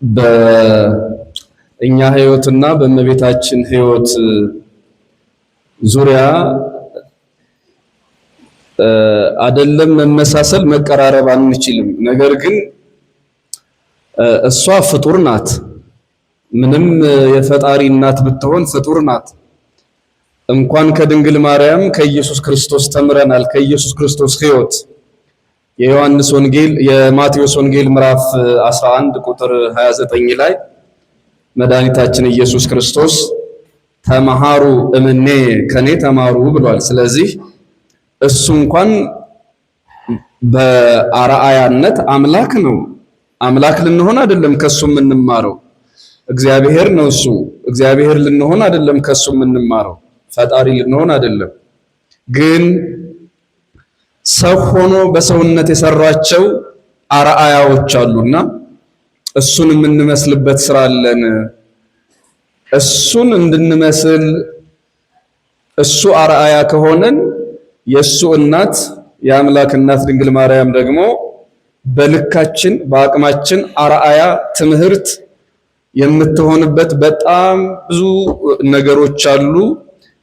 በእኛ ህይወትና በእመቤታችን ህይወት ዙሪያ አይደለም መመሳሰል መቀራረብ አንችልም። ነገር ግን እሷ ፍጡር ናት። ምንም የፈጣሪ እናት ብትሆን ፍጡር ናት። እንኳን ከድንግል ማርያም ከኢየሱስ ክርስቶስ ተምረናል። ከኢየሱስ ክርስቶስ ህይወት የማቴዎስ ወንጌል ምዕራፍ 11 ቁጥር 29 ላይ መድኃኒታችን ኢየሱስ ክርስቶስ ተመሃሩ እምኔ ከኔ ተማሩ ብሏል። ስለዚህ እሱ እንኳን በአርአያነት አምላክ ነው። አምላክ ልንሆን አይደለም ከሱ የምንማረው፣ እግዚአብሔር ነው እሱ። እግዚአብሔር ልንሆን አይደለም ከሱ የምንማረው፣ ፈጣሪ ልንሆን አይደለም። ግን ሰው ሆኖ በሰውነት የሰራቸው አርአያዎች አሉና እሱን የምንመስልበት ስራ አለን። እሱን እንድንመስል እሱ አርአያ ከሆነን የእሱ እናት የአምላክ እናት ድንግል ማርያም ደግሞ በልካችን በአቅማችን አርአያ ትምህርት የምትሆንበት በጣም ብዙ ነገሮች አሉ።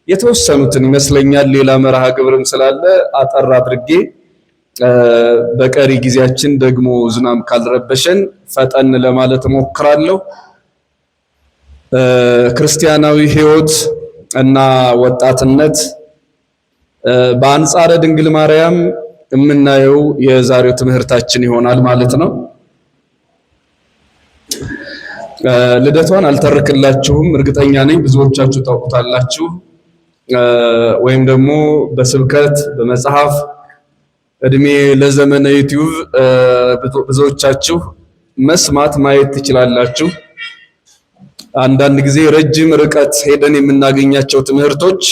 የተወሰኑትን ይመስለኛል ሌላ መርሃ ግብርም ስላለ አጠር አድርጌ በቀሪ ጊዜያችን ደግሞ ዝናብ ካልረበሸን ፈጠን ለማለት እሞክራለሁ። ክርስቲያናዊ ሕይወት እና ወጣትነት በአንጻረ ድንግል ማርያም የምናየው የዛሬው ትምህርታችን ይሆናል ማለት ነው። ልደቷን አልተርክላችሁም፣ እርግጠኛ ነኝ ብዙዎቻችሁ ታውቁታላችሁ። ወይም ደግሞ በስብከት በመጽሐፍ እድሜ ለዘመነ ዩቲዩብ ብዙዎቻችሁ መስማት ማየት ትችላላችሁ። አንዳንድ ጊዜ ረጅም ርቀት ሄደን የምናገኛቸው ትምህርቶች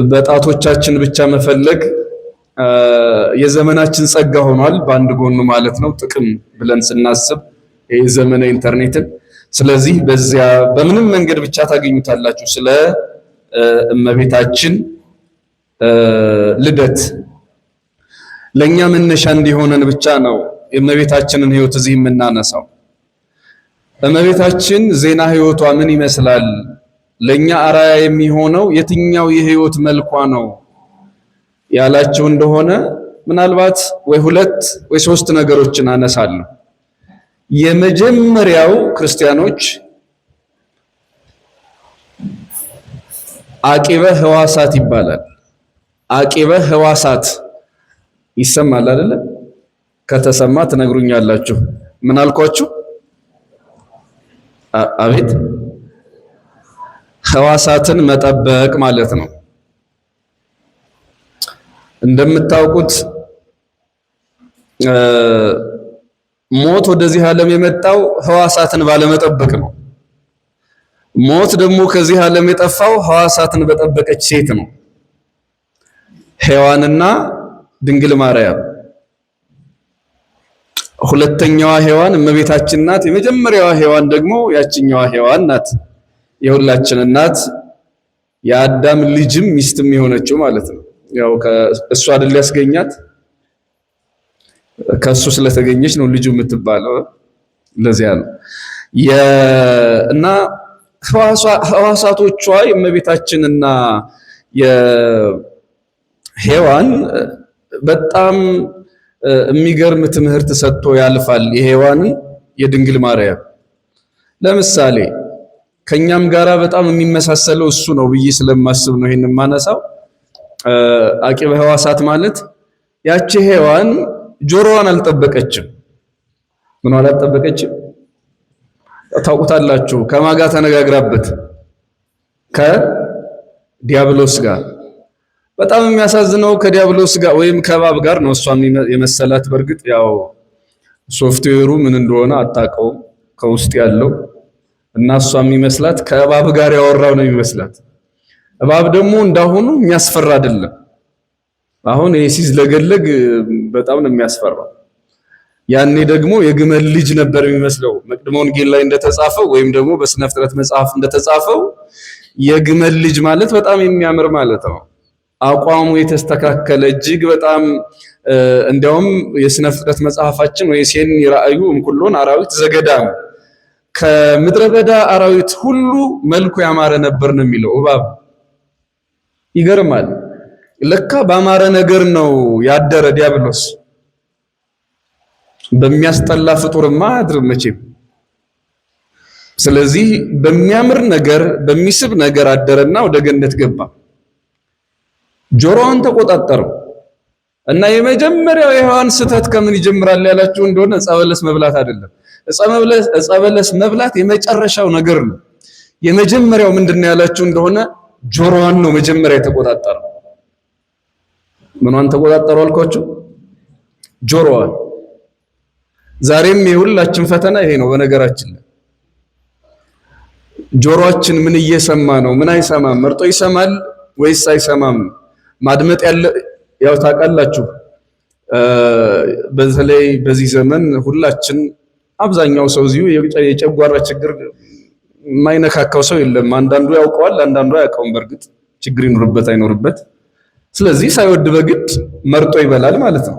በጣቶቻችን ብቻ መፈለግ የዘመናችን ጸጋ ሆኗል፣ በአንድ ጎኑ ማለት ነው፣ ጥቅም ብለን ስናስብ የዘመነ ኢንተርኔትን። ስለዚህ በዚያ በምንም መንገድ ብቻ ታገኙታላችሁ ስለ እመቤታችን ልደት። ለኛ መነሻ እንዲሆነን ብቻ ነው የእመቤታችንን ሕይወት እዚህ የምናነሳው። እመቤታችን ዜና ሕይወቷ ምን ይመስላል? ለኛ አራያ የሚሆነው የትኛው የሕይወት መልኳ ነው ያላችሁ እንደሆነ ምናልባት ወይ ሁለት ወይ ሶስት ነገሮችን አነሳለሁ። የመጀመሪያው ክርስቲያኖች አቂበ ህዋሳት ይባላል። አቂበ ህዋሳት ይሰማል አይደለ? ከተሰማ ትነግሩኛላችሁ። ምን አልኳችሁ? አቤት። ህዋሳትን መጠበቅ ማለት ነው። እንደምታውቁት ሞት ወደዚህ ዓለም የመጣው ህዋሳትን ባለመጠበቅ ነው። ሞት ደግሞ ከዚህ ዓለም የጠፋው ህዋሳትን በጠበቀች ሴት ነው፣ ሔዋንና ድንግል ማርያም። ሁለተኛዋ ሔዋን እመቤታችን ናት። የመጀመሪያዋ ሔዋን ደግሞ ያችኛዋ ሔዋን ናት፣ የሁላችን እናት፣ የአዳም ልጅም ሚስትም የሆነችው ማለት ነው። ያው ከእሱ አይደል ያስገኛት፣ ከሱ ስለተገኘች ነው ልጁ የምትባለው። ለዚያ ነው እና ህዋሳቶቿ የእመቤታችንና የሔዋን በጣም የሚገርም ትምህርት ሰጥቶ ያልፋል። የሔዋንን የድንግል ማርያም ለምሳሌ ከኛም ጋራ በጣም የሚመሳሰለው እሱ ነው ብዬ ስለማስብ ነው ይሄን የማነሳው። አቂበ ህዋሳት ማለት ያቺ ሔዋን ጆሮዋን አልጠበቀችም። ምን አልጠበቀችም? ታውቁታላችሁ። ከማጋ ተነጋግራበት ከዲያብሎስ ጋር። በጣም የሚያሳዝነው ከዲያብሎስ ጋር ወይም ከእባብ ጋር ነው እሷም የመሰላት። በእርግጥ ያው ሶፍትዌሩ ምን እንደሆነ አታውቀውም ከውስጥ ያለው እና እሷም የሚመስላት ከእባብ ጋር ያወራው ነው የሚመስላት። እባብ ደግሞ እንዳሁኑ የሚያስፈራ አይደለም። አሁን ይሄ ሲዝለገለግ በጣም ነው የሚያስፈራው። ያኔ ደግሞ የግመል ልጅ ነበር የሚመስለው። መቅድመ ወንጌል ላይ እንደተጻፈው ወይም ደግሞ በስነ ፍጥረት መጽሐፍ እንደተጻፈው የግመል ልጅ ማለት በጣም የሚያምር ማለት ነው። አቋሙ የተስተካከለ እጅግ በጣም እንዲያውም የስነ ፍጥረት መጽሐፋችን ወይ ሴኒ ራእዩ እምኩሎን አራዊት ዘገዳም ከምድረ በዳ አራዊት ሁሉ መልኩ ያማረ ነበር ነው የሚለው እባብ። ይገርማል። ለካ ባማረ ነገር ነው ያደረ ዲያብሎስ። በሚያስጠላ ፍጡርማ አያድርም መቼም። ስለዚህ በሚያምር ነገር በሚስብ ነገር አደረና ወደ ገነት ገባ። ጆሮዋን ተቆጣጠረው እና የመጀመሪያው የሔዋን ስህተት ከምን ይጀምራል ያላችሁ እንደሆነ ዕፀ በለስ መብላት አይደለም። ዕፀ በለስ መብላት የመጨረሻው ነገር ነው። የመጀመሪያው ምንድነው ያላችሁ እንደሆነ ጆሮዋን ነው መጀመሪያ የተቆጣጠረው። ምኗን ተቆጣጠረው አልኳችሁ? ጆሮዋን። ዛሬም የሁላችን ፈተና ይሄ ነው። በነገራችን ላይ ጆሮአችን ምን እየሰማ ነው? ምን አይሰማም? መርጦ ይሰማል ወይስ አይሰማም? ማድመጥ ያለ ያው ታውቃላችሁ፣ በተለይ በዚህ ዘመን ሁላችን አብዛኛው ሰው እዚሁ የጨጓራ ችግር የማይነካካው ሰው የለም። አንዳንዱ ያውቀዋል፣ አንዳንዱ አያውቀውም። በእርግጥ ችግር ይኖርበት አይኖርበት፣ ስለዚህ ሳይወድ በግድ መርጦ ይበላል ማለት ነው።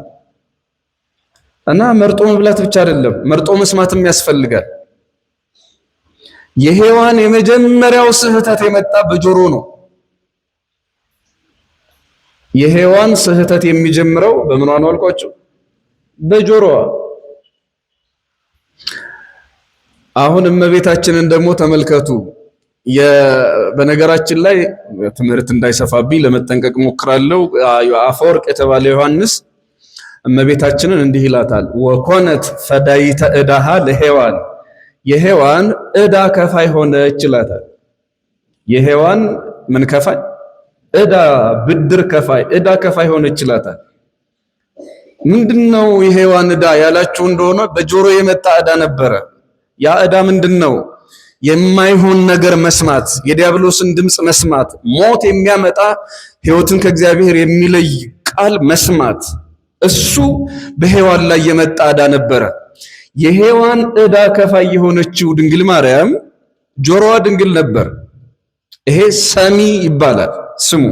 እና መርጦ መብላት ብቻ አይደለም፣ መርጦ መስማትም ያስፈልጋል። የሔዋን የመጀመሪያው ስህተት የመጣ በጆሮ ነው። የሔዋን ስህተት የሚጀምረው በምኗ ነው አልኳችሁ? በጆሮዋ። አሁን እመቤታችንን ደግሞ ተመልከቱ። በነገራችን ላይ ትምህርት እንዳይሰፋብኝ ለመጠንቀቅ ሞክራለሁ። አፈወርቅ የተባለ ዮሐንስ እመቤታችንን እንዲህ ይላታል፣ ወኮነት ፈዳይተ ዕዳሃ ለሔዋን፣ የሔዋን ዕዳ ከፋይ ሆነች ይላታል። የሔዋን ምን ከፋይ? ዕዳ ብድር ከፋይ፣ ዕዳ ከፋይ ሆነች ይላታል። ምንድነው የሔዋን ዕዳ ያላችሁ እንደሆነ በጆሮ የመጣ ዕዳ ነበረ። ያ ዕዳ ምንድነው? የማይሆን ነገር መስማት፣ የዲያብሎስን ድምፅ መስማት፣ ሞት የሚያመጣ ሕይወትን ከእግዚአብሔር የሚለይ ቃል መስማት። እሱ በሔዋን ላይ የመጣ ዕዳ ነበረ። የሔዋን ዕዳ ከፋይ የሆነችው ድንግል ማርያም ጆሮዋ ድንግል ነበር። ይሄ ሰሚ ይባላል ስሙ።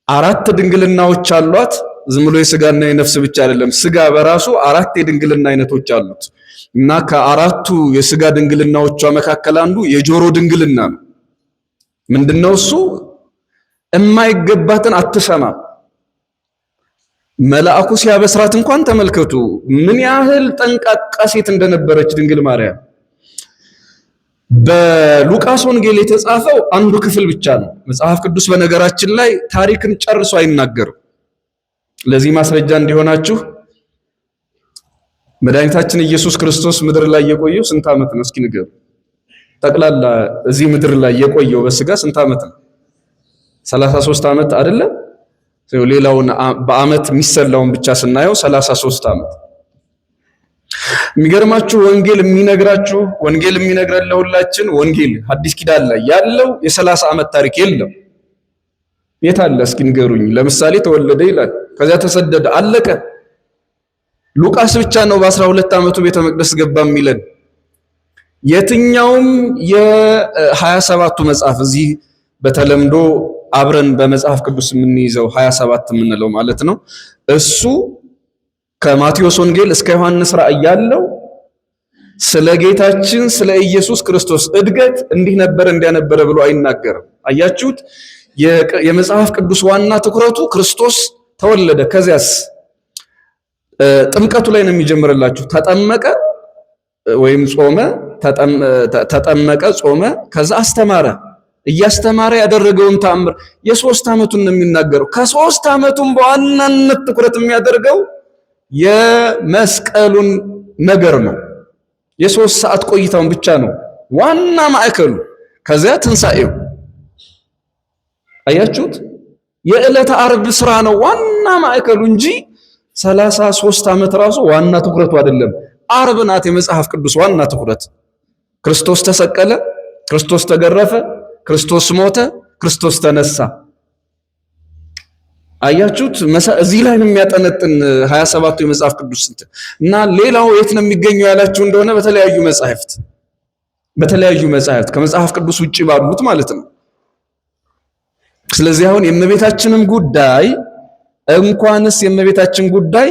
4 ድንግልናዎች አሏት። ዝም ብሎ የስጋና የነፍስ ብቻ አይደለም። ስጋ በራሱ 4 የድንግልና አይነቶች አሉት እና ከ4ቱ የስጋ ድንግልናዎቿ መካከል አንዱ የጆሮ ድንግልና ነው። ምንድነው እሱ? የማይገባትን አትሰማም። መልአኩ ሲያበስራት እንኳን ተመልከቱ ምን ያህል ጠንቃቃ ሴት እንደነበረች ድንግል ማርያም። በሉቃስ ወንጌል የተጻፈው አንዱ ክፍል ብቻ ነው። መጽሐፍ ቅዱስ በነገራችን ላይ ታሪክን ጨርሶ አይናገርም። ለዚህ ማስረጃ እንዲሆናችሁ መድኃኒታችን ኢየሱስ ክርስቶስ ምድር ላይ የቆየው ስንት ዓመት ነው? እስኪ ንገሩ። ጠቅላላ እዚህ ምድር ላይ የቆየው በስጋ ስንት ዓመት ነው? 33 ዓመት አይደለም? ሌላውን በዓመት የሚሰላውን ብቻ ስናየው 33 ዓመት። የሚገርማችሁ ወንጌል የሚነግረን ለሁላችን ወንጌል ሐዲስ ኪዳን ላይ ያለው የ30 ዓመት ታሪክ የለም። የት አለ እስኪ ንገሩኝ። ለምሳሌ ተወለደ ይላል፣ ከዚያ ተሰደደ፣ አለቀ። ሉቃስ ብቻ ነው በ12 ዓመቱ ቤተ መቅደስ ገባ የሚለን። የትኛውም የ27ቱ መጽሐፍ እዚህ በተለምዶ አብረን በመጽሐፍ ቅዱስ የምንይዘው 27 የምንለው ማለት ነው። እሱ ከማቴዎስ ወንጌል እስከ ዮሐንስ ራእይ ያለው ስለ ጌታችን ስለ ኢየሱስ ክርስቶስ እድገት እንዲህ ነበር እንዲያ ነበረ ብሎ አይናገርም። አያችሁት? የመጽሐፍ ቅዱስ ዋና ትኩረቱ ክርስቶስ ተወለደ፣ ከዚያስ ጥምቀቱ ላይ ነው የሚጀምርላችሁ። ተጠመቀ ወይም ጾመ፣ ተጠመቀ፣ ጾመ፣ ከዛ አስተማረ። እያስተማረ ያደረገውን ተአምር የ3 ዓመቱን ነው የሚናገረው። ከ3 ዓመቱም በዋናነት ትኩረት የሚያደርገው የመስቀሉን ነገር ነው። የ3 ሰዓት ቆይታውን ብቻ ነው ዋና ማዕከሉ። ከዚያ ትንሣኤው። አያችሁት? የዕለተ ዓርብ ስራ ነው ዋና ማዕከሉ እንጂ 33 ዓመት ራሱ ዋና ትኩረቱ አይደለም። ዓርብ ናት የመጽሐፍ ቅዱስ ዋና ትኩረት። ክርስቶስ ተሰቀለ፣ ክርስቶስ ተገረፈ፣ ክርስቶስ ሞተ፣ ክርስቶስ ተነሳ። አያችሁት? እዚህ ላይ ነው የሚያጠነጥን 27ቱ የመጽሐፍ ቅዱስ እና ሌላው የት ነው የሚገኘው ያላችሁ እንደሆነ በተለያዩ መጻሕፍት ከመጽሐፍ ቅዱስ ውጪ ባሉት ማለት ነው። ስለዚህ አሁን የእመቤታችንም ጉዳይ እንኳንስ የእመቤታችን ጉዳይ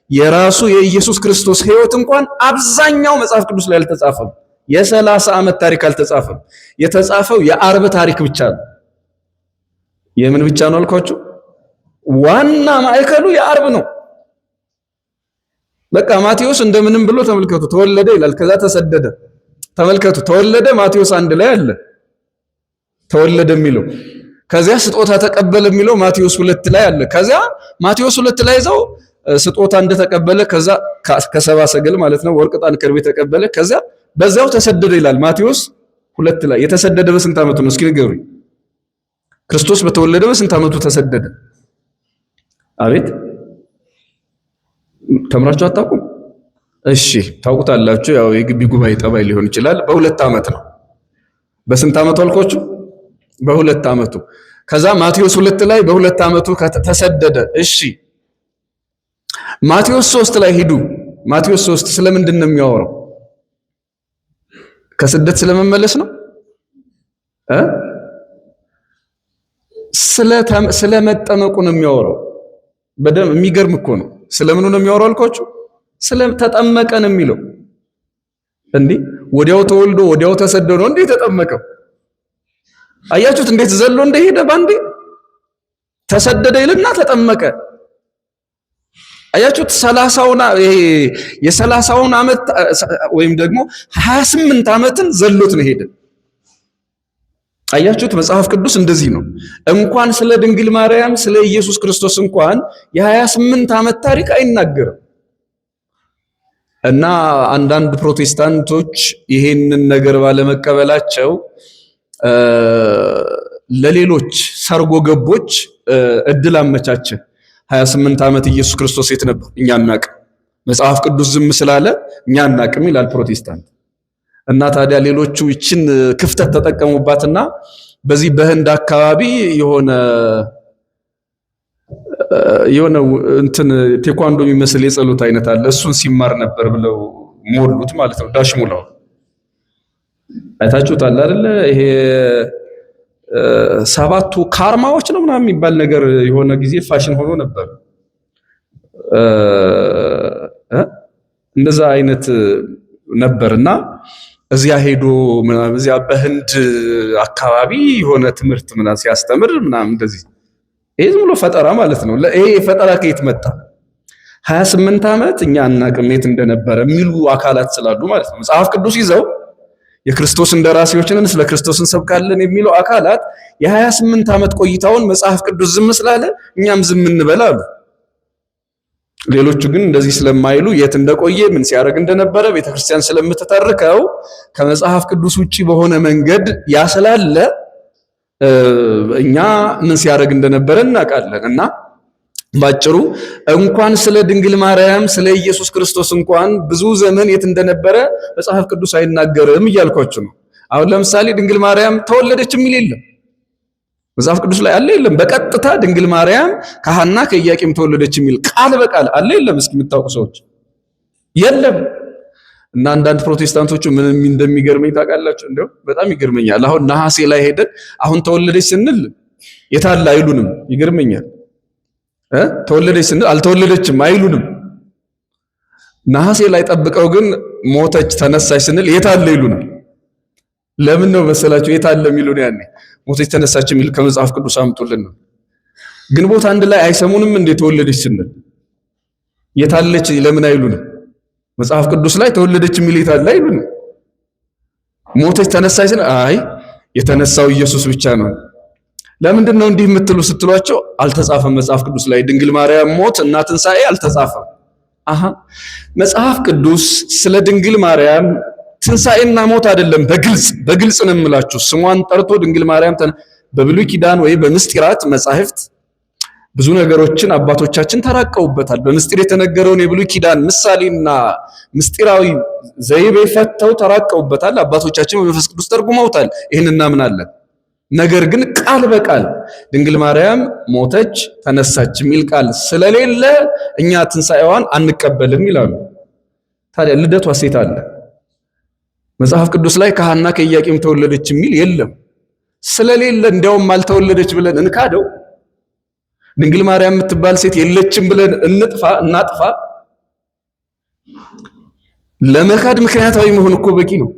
የራሱ የኢየሱስ ክርስቶስ ሕይወት እንኳን አብዛኛው መጽሐፍ ቅዱስ ላይ አልተጻፈም። የ30 ዓመት ታሪክ አልተጻፈም። የተጻፈው የአርብ ታሪክ ብቻ ነው። የምን ብቻ ነው አልኳችሁ? ዋና ማዕከሉ የአርብ ነው። በቃ ማቴዎስ እንደምንም ብሎ ተመልከቱ ተወለደ ይላል። ከዛ ተሰደደ። ተመልከቱ ተወለደ ማቴዎስ 1 ላይ አለ ተወለደ የሚለው። ከዚያ ስጦታ ተቀበለ የሚለው ማቴዎስ 2 ላይ አለ። ከዚያ ማቴዎስ 2 ላይ ይዘው ስጦታ እንደተቀበለ ከዛ ከሰባ ሰገል ማለት ነው ወርቅ ዕጣን ከርቤ ተቀበለ። ከዚያ በዛው ተሰደደ ይላል ማቴዎስ 2 ላይ። የተሰደደ በስንት ዓመቱ ነው እስኪ ንገሩኝ? ክርስቶስ በተወለደ በስንት ዓመቱ ተሰደደ? አቤት ተምራችሁ አታውቁም? እሺ ታውቁታላችሁ። ያው የግቢ ጉባኤ ጠባይ ሊሆን ይችላል። በ2 ዓመት ነው። በስንት ዓመቱ አልኳችሁ? በ2 ዓመቱ። ከዛ ማቴዎስ 2 ላይ በ2 ዓመቱ ተሰደደ። እሺ ማቴዎስ 3 ላይ ሂዱ። ማቴዎስ 3 ስለምንድን ነው የሚያወራው? ከስደት ስለመመለስ ነው ስለመጠመቁ ነው የሚያወራው። በደም የሚገርም እኮ ነው። ስለምኑ ነው የሚያወራው አልኳችሁ? ስለተጠመቀ ነው የሚለው። እንዴ ወዲያው ተወልዶ ወዲያው ተሰደዶ ነው እንዴ ተጠመቀው? አያችሁት እንዴት ዘሎ እንደሄደ ባንዴ ተሰደደ ይልና ተጠመቀ። አያችሁት 30ውን የ30ውን ዓመት ወይም ደግሞ 28 ዓመትን ዘሎት ነው ሄደ። አያችሁት መጽሐፍ ቅዱስ እንደዚህ ነው። እንኳን ስለ ድንግል ማርያም ስለ ኢየሱስ ክርስቶስ እንኳን የ28 ዓመት ታሪክ አይናገርም። እና አንዳንድ ፕሮቴስታንቶች ይሄንን ነገር ባለመቀበላቸው ለሌሎች ሰርጎ ገቦች እድል አመቻቸ። 28 ዓመት ኢየሱስ ክርስቶስ የት ነበር? እኛ አናቅም። መጽሐፍ ቅዱስ ዝም ስላለ እኛ አናቅም ይላል ፕሮቴስታንት። እና ታዲያ ሌሎቹ ይችን ክፍተት ተጠቀሙባትና በዚህ በህንድ አካባቢ የሆነ እንትን ቴኳንዶ የሚመስል የጸሎት አይነት አለ። እሱን ሲማር ነበር ብለው ሞሉት ማለት ነው። ዳሽ ሙላው አይታችሁታል አይደለ? ይሄ 7ቱ ካርማዎች ነው ምናምን የሚባል ነገር የሆነ ጊዜ ፋሽን ሆኖ ነበር። እንደዛ አይነት ነበርና እዚያ ሄዶ ምናምን እዚያ በህንድ አካባቢ የሆነ ትምህርት ምናምን ሲያስተምር ምናምን እንደዚህ ይሄ ዝም ብሎ ፈጠራ ማለት ነው። ይሄ ፈጠራ ከየት መጣ? 28 ዓመት እኛ አናቅም የት እንደነበረ የሚሉ አካላት ስላሉ ማለት ነው። መጽሐፍ ቅዱስ ይዘው የክርስቶስ እንደራሴዎችን ስለ ክርስቶስ እንሰብካለን የሚሉ አካላት የ28 ዓመት ቆይታውን መጽሐፍ ቅዱስ ዝም ስላለ እኛም ዝም እንበላሉ። ሌሎቹ ግን እንደዚህ ስለማይሉ የት እንደቆየ ምን ሲያደርግ እንደነበረ ቤተክርስቲያን ስለምትተርከው ከመጽሐፍ ቅዱስ ውጪ በሆነ መንገድ ያስላለ እኛ ምን ሲያደርግ እንደነበረ እናውቃለን። እና ባጭሩ እንኳን ስለ ድንግል ማርያም ስለ ኢየሱስ ክርስቶስ እንኳን ብዙ ዘመን የት እንደነበረ መጽሐፍ ቅዱስ አይናገርም እያልኳችሁ ነው። አሁን ለምሳሌ ድንግል ማርያም ተወለደች የሚል የለም መጽሐፍ ቅዱስ ላይ አለ የለም? በቀጥታ ድንግል ማርያም ከሐና ከኢያቄም ተወለደች የሚል ቃል በቃል አለ የለም? እስኪ የምታውቁ ሰዎች የለም። እና አንዳንድ ፕሮቴስታንቶቹ ምን እንደሚገርመኝ ታውቃላችሁ? እንደው በጣም ይገርመኛል። አሁን ነሐሴ ላይ ሄደን አሁን ተወለደች ስንል የታለ አይሉንም። ይገርመኛል። ተወለደች ስንል አልተወለደችም አይሉንም። ነሐሴ ላይ ጠብቀው ግን ሞተች ተነሳች ስንል የታለ ይሉናል። ለምን ነው መሰላችሁ የታለ የሚሉን? ያኔ ሞተች ተነሳች የሚል ከመጽሐፍ ቅዱስ አምጡልን ነው። ግንቦት 1 ላይ አይሰሙንም እንዴ? ተወለደች ስንል የታለች ለምን አይሉንም? መጽሐፍ ቅዱስ ላይ ተወለደች የሚል የታለ አይሉንም። ሞተች ተነሳች ስንል አይ የተነሳው ኢየሱስ ብቻ ነው። ለምንድን ነው እንዲህ የምትሉ ስትሏቸው አልተጻፈም መጽሐፍ ቅዱስ ላይ ድንግል ማርያም ሞት እና ትንሣኤ አልተጻፈም። መጽሐፍ ቅዱስ ስለ ድንግል ማርያም ትንሣኤና ሞት አይደለም በግልጽ ነው የምላችሁ። ስሟን ጠርቶ ድንግል ማርያም በብሉይ ኪዳን ወይ በምስጢራት መጻሕፍት ብዙ ነገሮችን አባቶቻችን ተራቀውበታል። በምስጢር የተነገረውን የብሉይ ኪዳን ምሳሌና ምስጢራዊ ዘይቤ ፈተው ተራቀውበታል። አባቶቻችን በመንፈስ ቅዱስ ተርጉመውታል። ይህን እናምናለን። ነገር ግን ቃል በቃል ድንግል ማርያም ሞተች ተነሳች የሚል ቃል ስለሌለ እኛ ትንሣኤዋን አንቀበልም ይላሉ። ታዲያ ልደቷ ሴት አለ መጽሐፍ ቅዱስ ላይ ከሐና ከኢያቄም ተወለደች የሚል የለም። ስለሌለ እንዲያውም አልተወለደች ብለን እንካደው? ድንግል ማርያም የምትባል ሴት የለችም ብለን እናጥፋ? ለመካድ ምክንያታዊ መሆን እኮ በቂ ነው።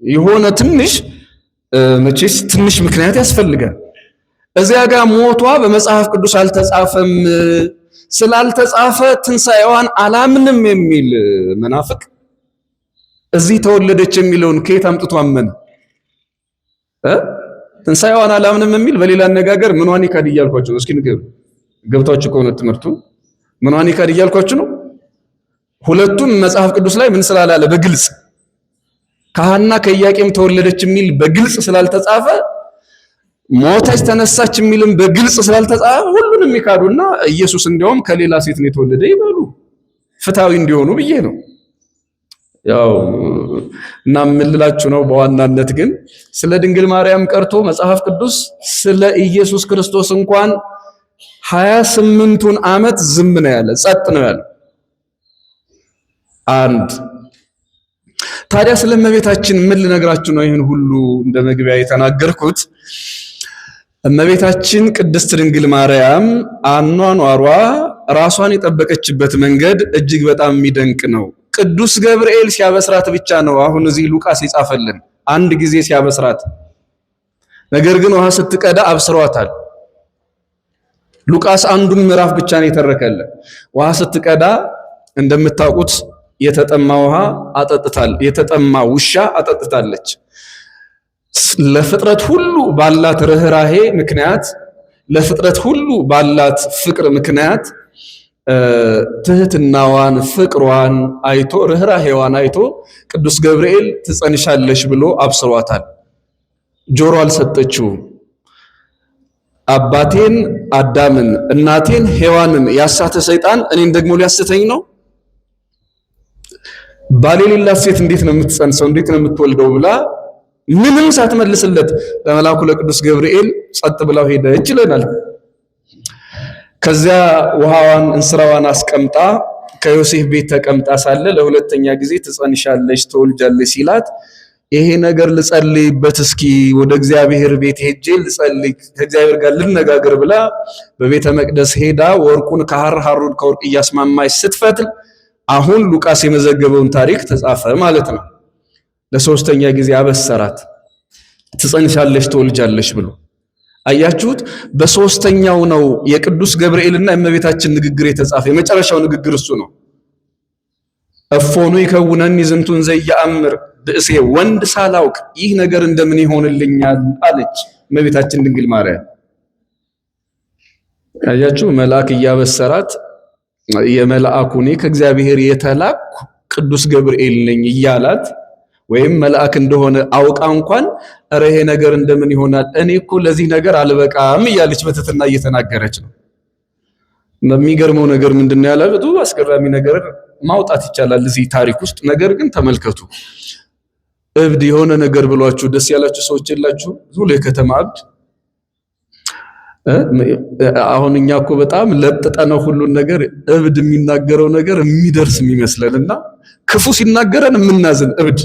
የሆነ መቼስ ትንሽ ምክንያት ያስፈልጋል። እዚያ ጋር ሞቷ በመጽሐፍ ቅዱስ አልተጻፈም፣ ስላልተጻፈ ትንሣኤዋን አላምንም የሚል መናፍቅ እዚህ ተወለደች የሚለውን ከየት አምጥቶ አመነ? ትንሣኤዋን አላምንም የሚል በሌላ አነጋገር ምኗን ይካድ እያልኳችሁ ነው። እስኪ ንገሩ፣ ገብታችሁ ከሆነ ትምህርቱ ምኗን ይካድ እያልኳችሁ ነው። ሁለቱም መጽሐፍ ቅዱስ ላይ ምን ስላላለ በግልጽ ከሐና ከኢያቄም ተወለደች የሚል በግልጽ ስላልተጻፈ፣ ሞተች ተነሳች የሚልም በግልጽ ስላልተጻፈ ሁሉንም ይካዱና ኢየሱስ እንዲያውም ከሌላ ሴት ነው የተወለደ ይበሉ፣ ፍትሃዊ እንዲሆኑ ብዬ ነው። ያው እና ምን ልላችሁ ነው፣ በዋናነት ግን ስለ ድንግል ማርያም ቀርቶ መጽሐፍ ቅዱስ ስለ ኢየሱስ ክርስቶስ እንኳን 28ቱን ዓመት ዝም ነው ያለ፣ ጸጥ ነው ያለ። አንድ ታዲያ ስለ እመቤታችን ምን ልነግራችሁ ነው? ይህን ሁሉ እንደ መግቢያ የተናገርኩት እመቤታችን ቅድስት ድንግል ማርያም አኗኗሯ ራሷን የጠበቀችበት መንገድ እጅግ በጣም የሚደንቅ ነው። ቅዱስ ገብርኤል ሲያበስራት ብቻ ነው አሁን እዚህ ሉቃስ ይጻፈልን አንድ ጊዜ ሲያበስራት፣ ነገር ግን ውሃ ስትቀዳ አብስሯታል። ሉቃስ አንዱን ምዕራፍ ብቻ ነው የተረከልን። ውሃ ስትቀዳ እንደምታውቁት የተጠማ ውሃ አጠጥታል፣ የተጠማ ውሻ አጠጥታለች። ለፍጥረት ሁሉ ባላት ርህራሄ ምክንያት፣ ለፍጥረት ሁሉ ባላት ፍቅር ምክንያት ትህትናዋን፣ ፍቅሯን አይቶ ርህራሄዋን አይቶ ቅዱስ ገብርኤል ትጸንሻለሽ ብሎ አብስሯታል። ጆሮ አልሰጠችውም። አባቴን አዳምን እናቴን ሔዋንን ያሳተ ሰይጣን እኔን ደግሞ ሊያስተኝ ነው? ባል የሌላት ሴት እንዴት ነው የምትጸንሰው? እንዴት ነው የምትወልደው? ብላ ምንም ሳትመልስለት ለመልአኩ ለቅዱስ ገብርኤል ጸጥ ብላው ሄደች ይለናል። ከዚያ ውሃዋን እንስራዋን አስቀምጣ ከዮሴፍ ቤት ተቀምጣ ሳለ ለሁለተኛ ጊዜ ትጸንሻለሽ ትወልጃለሽ ሲላት ይሄ ነገር ልጸልይበት እስኪ ወደ እግዚአብሔር ቤት ሄጄ ልጸልይ ከእግዚአብሔር ጋር ልነጋገር ብላ በቤተ መቅደስ ሄዳ ወርቁን ከሐር ሐሩን ከወርቅ እያስማማች ስትፈትል አሁን ሉቃስ የመዘገበውን ታሪክ ተጻፈ ማለት ነው። ለሶስተኛ ጊዜ አበሰራት ትጸንሻለሽ ትወልጃለሽ ብሎ። አያችሁት? በሶስተኛው ነው የቅዱስ ገብርኤልና የእመቤታችን ንግግር የተጻፈ። የመጨረሻው ንግግር እሱ ነው። እፎኑ ይከውነኒ ዝንቱን ዘየአምር ብእሴ፣ ወንድ ሳላውቅ ይህ ነገር እንደምን ይሆንልኛል አለች እመቤታችን ድንግል ማርያም። አያችሁ? መልአክ እያበሰራት የመልአኩ እኔ ከእግዚአብሔር የተላኩ ቅዱስ ገብርኤል ነኝ እያላት ወይም መልአክ እንደሆነ አውቃ እንኳን እረ ይሄ ነገር እንደምን ይሆናል እኔ እኮ ለዚህ ነገር አልበቃም እያለች በትህትና እየተናገረች ነው። የሚገርመው ነገር ምንድነው? ያለ ብዙ አስገራሚ ነገር ማውጣት ይቻላል እዚህ ታሪክ ውስጥ። ነገር ግን ተመልከቱ። እብድ የሆነ ነገር ብሏችሁ ደስ ያላችሁ ሰዎች የላችሁ? ሁሉ የከተማ እብድ። አሁን እኛ እኮ በጣም ለጥጠነው ሁሉን ነገር እብድ የሚናገረው ነገር የሚደርስ የሚመስለንና ክፉ ሲናገረን የምናዝን እብድ፣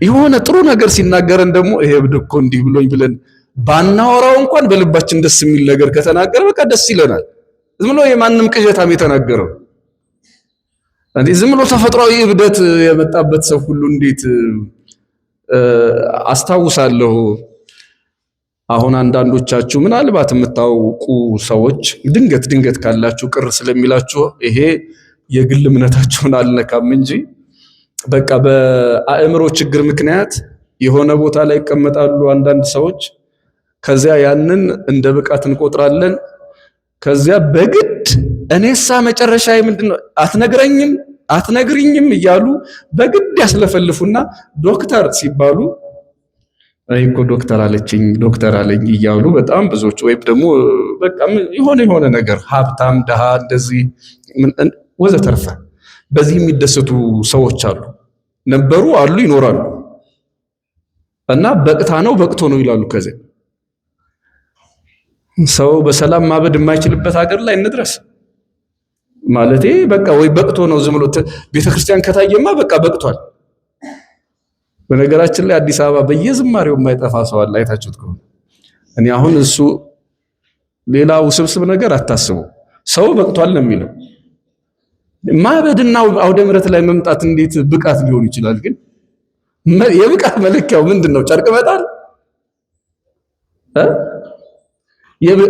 የሆነ ጥሩ ነገር ሲናገረን ደግሞ ይሄ እብድ እኮ እንዲህ ብሎኝ ብለን ባናወራው እንኳን በልባችን ደስ የሚል ነገር ከተናገረ በቃ ደስ ይለናል። ዝም ብሎ የማንም ቅዠታም የተናገረው እንዴ ዝም ብሎ ተፈጥሯዊ እብደት የመጣበት ሰው ሁሉ እንዴት አስታውሳለሁ። አሁን አንዳንዶቻችሁ ምናልባት የምታውቁ ሰዎች ድንገት ካላችሁ ቅር ስለሚላችሁ ይሄ የግል እምነታችሁን አልነካም እንጂ በቃ በአእምሮ ችግር ምክንያት የሆነ ቦታ ላይ ይቀመጣሉ አንዳንድ ሰዎች። ከዚያ ያንን እንደ ብቃት እንቆጥራለን። ከዚያ በግድ እኔሳ መጨረሻዬ ምንድነው አትነግሪኝም እያሉ በግድ ያስለፈልፉና ዶክተር ሲባሉ አይ እኮ ዶክተር አለችኝ ዶክተር አለኝ እያሉ በጣም ብዙዎች ወይም ደግሞ በቃ የሆነ ነገር ሀብታም ደሃ እንደዚህ ወዘተርፈ በዚህ የሚደሰቱ ሰዎች አሉ፣ ነበሩ፣ አሉ፣ ይኖራሉ። እና በቅታ ነው በቅቶ ነው ይላሉ። ከዚህ ሰው በሰላም ማበድ የማይችልበት ሀገር ላይ እንድረስ ማለቴ በቃ ወይ በቅቶ ነው ዝም ብሎ ቤተክርስቲያን ከታየማ በቃ በቅቷል። በነገራችን ላይ አዲስ አበባ በየዝማሬው የማይጠፋ ሰው አለ። አይታችሁት ከሆነ እኔ አሁን እሱ ሌላ ውስብስብ ነገር አታስቡ። ሰው በቅቷል ነው የሚለው። ማበድና አውደ ምሕረት ላይ መምጣት እንዴት ብቃት ሊሆን ይችላል? ግን የብቃት መለኪያው ምንድነው? ጨርቅ መጣል?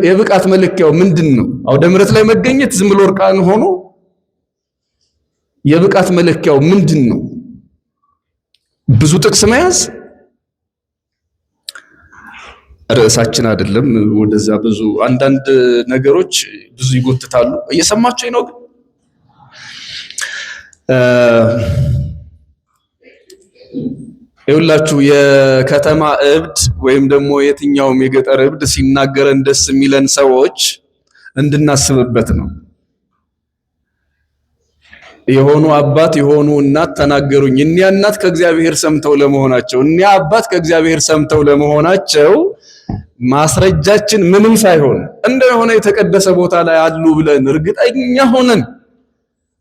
የብቃት መለኪያው ምንድነው? አውደ ምሕረት ላይ መገኘት ዝም ብሎ እርቃን ሆኖ የብቃት መለኪያው ምንድነው? ብዙ ጥቅስ መያዝ ርዕሳችን አይደለም። ወደዛ ብዙ አንዳንድ ነገሮች ብዙ ይጎትታሉ። እየሰማችሁኝ ነው? ይኸውላችሁ የከተማ እብድ ወይም ደግሞ የትኛውም የገጠር እብድ ሲናገረን ደስ የሚለን ሰዎች እንድናስብበት ነው። የሆኑ አባት የሆኑ እናት ተናገሩኝ። እኒያ እናት ከእግዚአብሔር ሰምተው ለመሆናቸው እኒያ አባት ከእግዚአብሔር ሰምተው ለመሆናቸው ማስረጃችን ምንም ሳይሆን እንደሆነ የተቀደሰ ቦታ ላይ አሉ ብለን እርግጠኛ ሆነን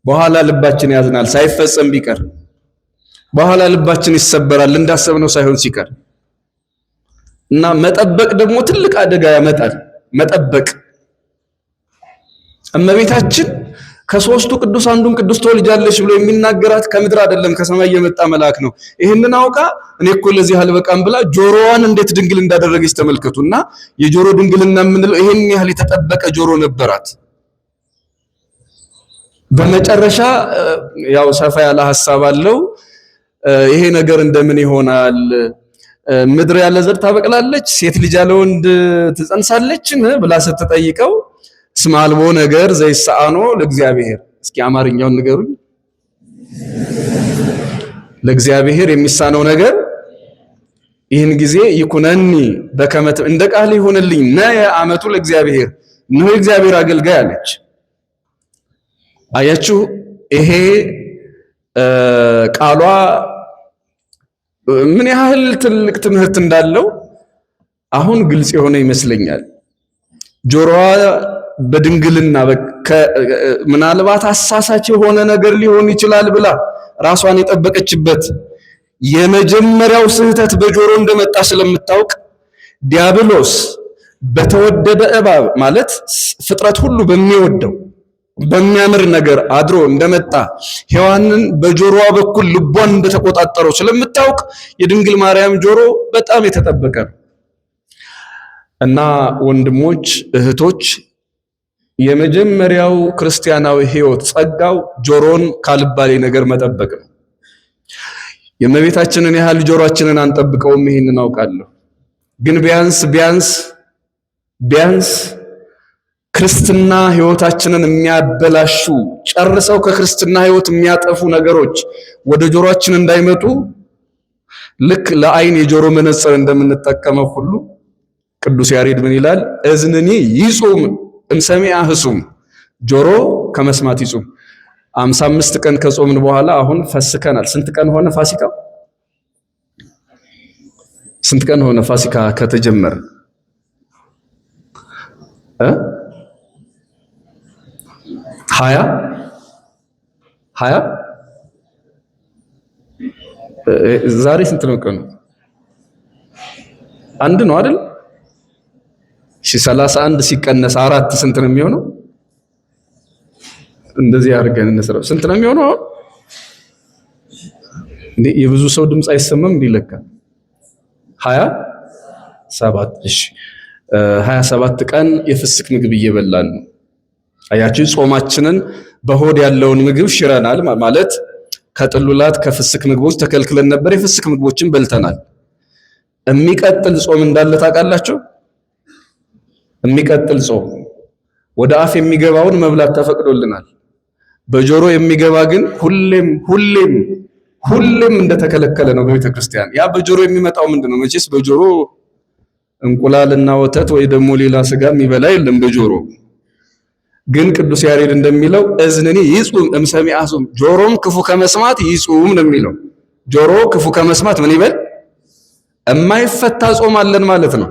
በኋላ ልባችን ያዝናል። ሳይፈጸም ቢቀር በኋላ ልባችን ይሰበራል፣ እንዳሰብነው ሳይሆን ሲቀር እና መጠበቅ ደግሞ ትልቅ አደጋ ያመጣል። መጠበቅ እመቤታችን ከሶስቱ ቅዱስ አንዱን ቅዱስ ትወልጃለሽ ብሎ የሚናገራት ከምድር አይደለም ከሰማይ የመጣ መልአክ ነው። ይሄንን አውቃ እኔ እኮ ለዚህ አልበቃም ብላ ጆሮዋን እንዴት ድንግል እንዳደረገች ተመልከቱና የጆሮ ድንግልና የምንለው ይሄን ያህል የተጠበቀ ጆሮ ነበራት። በመጨረሻ ያው ሰፋ ያለ ሐሳብ አለው። ይሄ ነገር እንደምን ይሆናል? ምድር ያለ ዘር ታበቅላለች፣ ሴት ልጅ ያለ ወንድ ትጸንሳለችን ብላ ስትጠይቀው እስመ አልቦ ነገር ዘይሳአኖ ለእግዚአብሔር። እስኪ አማርኛውን ንገሩኝ። ለእግዚአብሔር የሚሳነው ነገር ይህን ጊዜ ይኩነኒ በከመት እንደ ቃል ይሁንልኝ ነየ አመቱ ለእግዚአብሔር ነው የእግዚአብሔር አገልጋይ አለች። አያችሁ ይሄ ቃሏ ምን ያህል ትልቅ ትምህርት እንዳለው አሁን ግልጽ የሆነ ይመስለኛል። ጆሮዋ በድንግልና ምናልባት አሳሳች የሆነ ነገር ሊሆን ይችላል ብላ ራሷን የጠበቀችበት የመጀመሪያው ስህተት በጆሮ እንደመጣ ስለምታውቅ ዲያብሎስ በተወደደ እባብ ማለት ፍጥረት ሁሉ በሚወደው በሚያምር ነገር አድሮ እንደመጣ ሔዋንን በጆሮዋ በኩል ልቧን እንደተቆጣጠረው ስለምታውቅ የድንግል ማርያም ጆሮ በጣም የተጠበቀ ነው። እና ወንድሞች እህቶች፣ የመጀመሪያው ክርስቲያናዊ ሕይወት ጸጋው ጆሮን ካልባሌ ነገር መጠበቅ ነው። የእመቤታችንን ያህል ጆሮአችንን አንጠብቀውም፣ ይሄንን አውቃለሁ። ግን ቢያንስ ክርስትና ሕይወታችንን የሚያበላሹ ጨርሰው ከክርስትና ሕይወት የሚያጠፉ ነገሮች ወደ ጆሮአችን እንዳይመጡ ልክ ለዓይን የጆሮ መነጽር እንደምንጠቀመው ሁሉ ቅዱስ ያሬድ ምን ይላል? እዝንኒ ይጹም እምሰሚዐ ህሱም፣ ጆሮ ከመስማት ይጹም። 55 ቀን ከጾምን በኋላ አሁን ፈስከናል። ስንት ቀን ሆነ ፋሲካው? ስንት ቀን ሆነ ፋሲካ ከተጀመረ? 20 ዛሬ ስንት ነው ቀኑ? አንድ ነው አይደል? 31 ሲቀነስ 4 ስንት ነው የሚሆነው? እንደዚህ አድርገን እንስራው። ስንት ነው የሚሆነው? እንዴ የብዙ ሰው ድምጽ አይሰማም እንዲለካ 27። እሺ 27 ቀን የፍስክ ምግብ እየበላን ነው። አያችሁ ጾማችንን በሆድ ያለውን ምግብ ሽረናል ማለት ከጥሉላት ከፍስክ ምግቦች ተከልክለን ነበር። የፍስክ ምግቦችን በልተናል። የሚቀጥል ጾም እንዳለ ታውቃላችሁ? የሚቀጥል ጾም ወደ አፍ የሚገባውን መብላት ተፈቅዶልናል። በጆሮ የሚገባ ግን ሁሌም እንደተከለከለ ነው በቤተ ክርስቲያን። ያ በጆሮ የሚመጣው ምንድነው? መቼስ በጆሮ እንቁላልና ወተት ወይ ደግሞ ሌላ ስጋ የሚበላ የለም በጆሮ። ግን ቅዱስ ያሬድ እንደሚለው እዝንኒ ይጹም እምሰሚዐ ህሱም፣ ጆሮም ክፉ ከመስማት ይጹም ነው የሚለው። ጆሮ ክፉ ከመስማት ምን ይበል? የማይፈታ ጾም አለን ማለት ነው።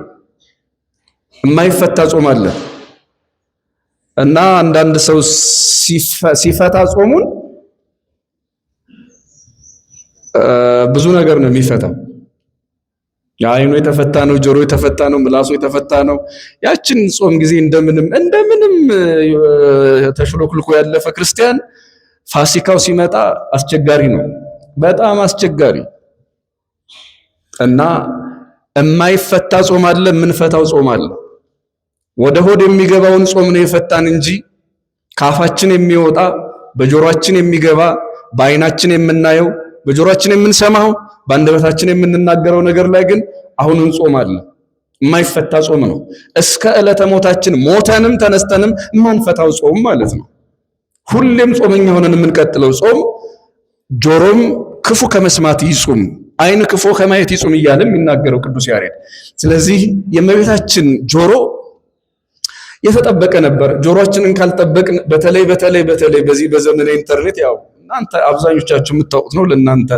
የማይፈታ ጾም አለን እና አንዳንድ ሰው ሲፈታ ጾሙን ብዙ ነገር ነው የሚፈታው። አይኑ የተፈታ ነው፣ ጆሮ የተፈታ ነው፣ ምላሱ የተፈታ ነው። ያችን ጾም ጊዜ እንደምንም ተሽሎክልኮ ያለፈ ክርስቲያን ፋሲካው ሲመጣ አስቸጋሪ ነው፣ በጣም አስቸጋሪ እና የማይፈታ ጾም አለ፣ የምንፈታው ጾም አለ። ወደ ሆድ የሚገባውን ጾም ነው የፈታን እንጂ ካፋችን የሚወጣ በጆሮአችን የሚገባ በአይናችን የምናየው በጆሮአችን የምንሰማው በአንደበታችን የምንናገረው ነገር ላይ ግን አሁንም ጾም አለ። የማይፈታ ጾም ነው። እስከ ዕለተ ሞታችን ሞተንም ተነስተንም የማንፈታው ጾም ማለት ነው። ሁሌም ጾመኛ ሆነን የምንቀጥለው ጾም ጆሮም ክፉ ከመስማት ይጹም፣ አይን ክፉ ከማየት ይጹም እያለ የሚናገረው ቅዱስ ያሬድ። ስለዚህ የእመቤታችን ጆሮ የተጠበቀ ነበር። ጆሮአችንን ካልጠበቅን በተለይ በዚህ በዘመነ ኢንተርኔት ያው እናንተ አብዛኞቻችሁ የምታውቁት ነው፣ ለእናንተ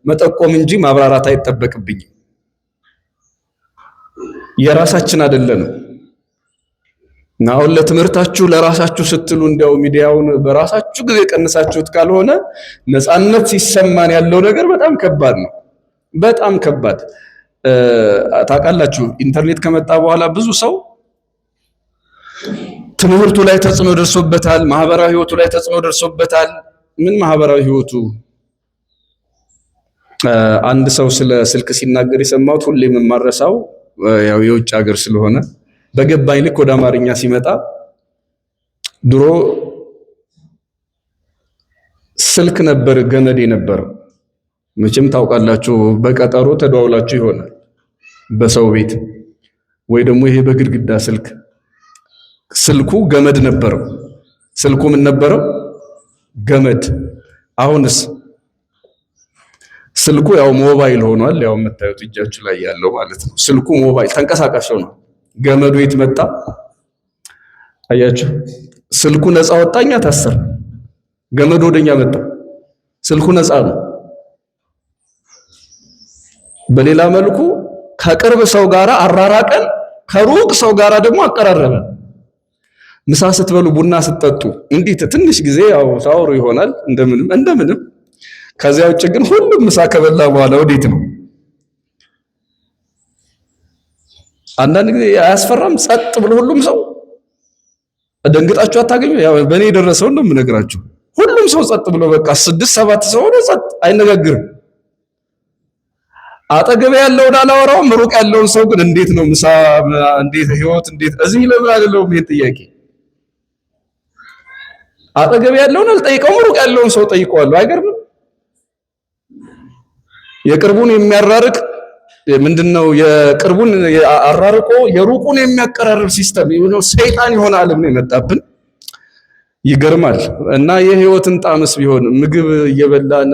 መጠቆም እንጂ ማብራራት አይጠበቅብኝም። የራሳችን አይደለንም። አሁን ለትምህርታችሁ ለራሳችሁ ስትሉ እንዲያው ሚዲያውን በራሳችሁ ጊዜ ቀንሳችሁት ካልሆነ ነፃነት ሲሰማን ያለው ነገር በጣም ከባድ ነው። በጣም ከባድ ታውቃላችሁ። ኢንተርኔት ከመጣ በኋላ ብዙ ሰው ትምህርቱ ላይ ተጽዕኖ ደርሶበታል። ማህበራዊ ህይወቱ ላይ ተጽዕኖ ደርሶበታል። ምን ማህበራዊ ህይወቱ? አንድ ሰው ስለ ስልክ ሲናገር የሰማሁት ሁሌም የማረሳው ያው የውጭ ሀገር ስለሆነ በገባኝ ልክ ወደ አማርኛ ሲመጣ ድሮ ስልክ ነበር ገመድ የነበረው። መቼም ታውቃላችሁ፣ በቀጠሮ ተደዋውላችሁ ይሆናል በሰው ቤት ወይ ደግሞ ይሄ በግድግዳ ስልክ። ስልኩ ገመድ ነበረው። ስልኩ ምን ነበረው? ገመድ። አሁንስ ስልኩ ያው ሞባይል ሆኗል። ያው የምታዩት እጃችሁ ላይ ያለው ማለት ነው። ስልኩ ሞባይል ተንቀሳቃሽ ነው። ገመዱ የት መጣ? አያችሁ፣ ስልኩ ነፃ ወጣኛ ታሰር፣ ገመዱ ወደኛ መጣ። ስልኩ ነፃ ነው። በሌላ መልኩ ከቅርብ ሰው ጋራ አራራቀን፣ ከሩቅ ሰው ጋራ ደግሞ አቀራረበን። ምሳ ስትበሉ ቡና ስትጠጡ እንዲህ ትንሽ ጊዜ ያው ታወሩ ይሆናል እንደምንም። ከዚያ ውጭ ግን ሁሉም ምሳ ከበላ በኋላ ወዴት ነው? አንዳንድ ጊዜ አያስፈራም? ጸጥ ብሎ ሁሉም ሰው ደንግጣችሁ አታገኙ? ያው በእኔ የደረሰው ነው የምነግራችሁ። ሁሉም ሰው ጸጥ ብሎ በቃ 6-7 ሰው ሆኖ ጸጥ፣ አይነጋግርም። አጠገብ ያለውን አላወራውም፣ ሩቅ ያለውን ሰው ግን እንዴት ነው ምሳ፣ እንዴት ህይወት፣ እንዴት እዚህ ለምን አይደለም? ይሄን ጥያቄ አጠገብ ያለውን አልጠይቀውም፣ ሩቅ ያለውን ሰው ጠይቀዋለሁ። አይገርምም? የቅርቡን የሚያራርቅ ምንድነው? የቅርቡን አራርቆ የሩቁን የሚያቀራርብ ሲስተም ነው። ሰይጣን የሆነ ዓለም ነው የመጣብን። ይገርማል። እና የህይወትን ጣምስ ቢሆን ምግብ እየበላን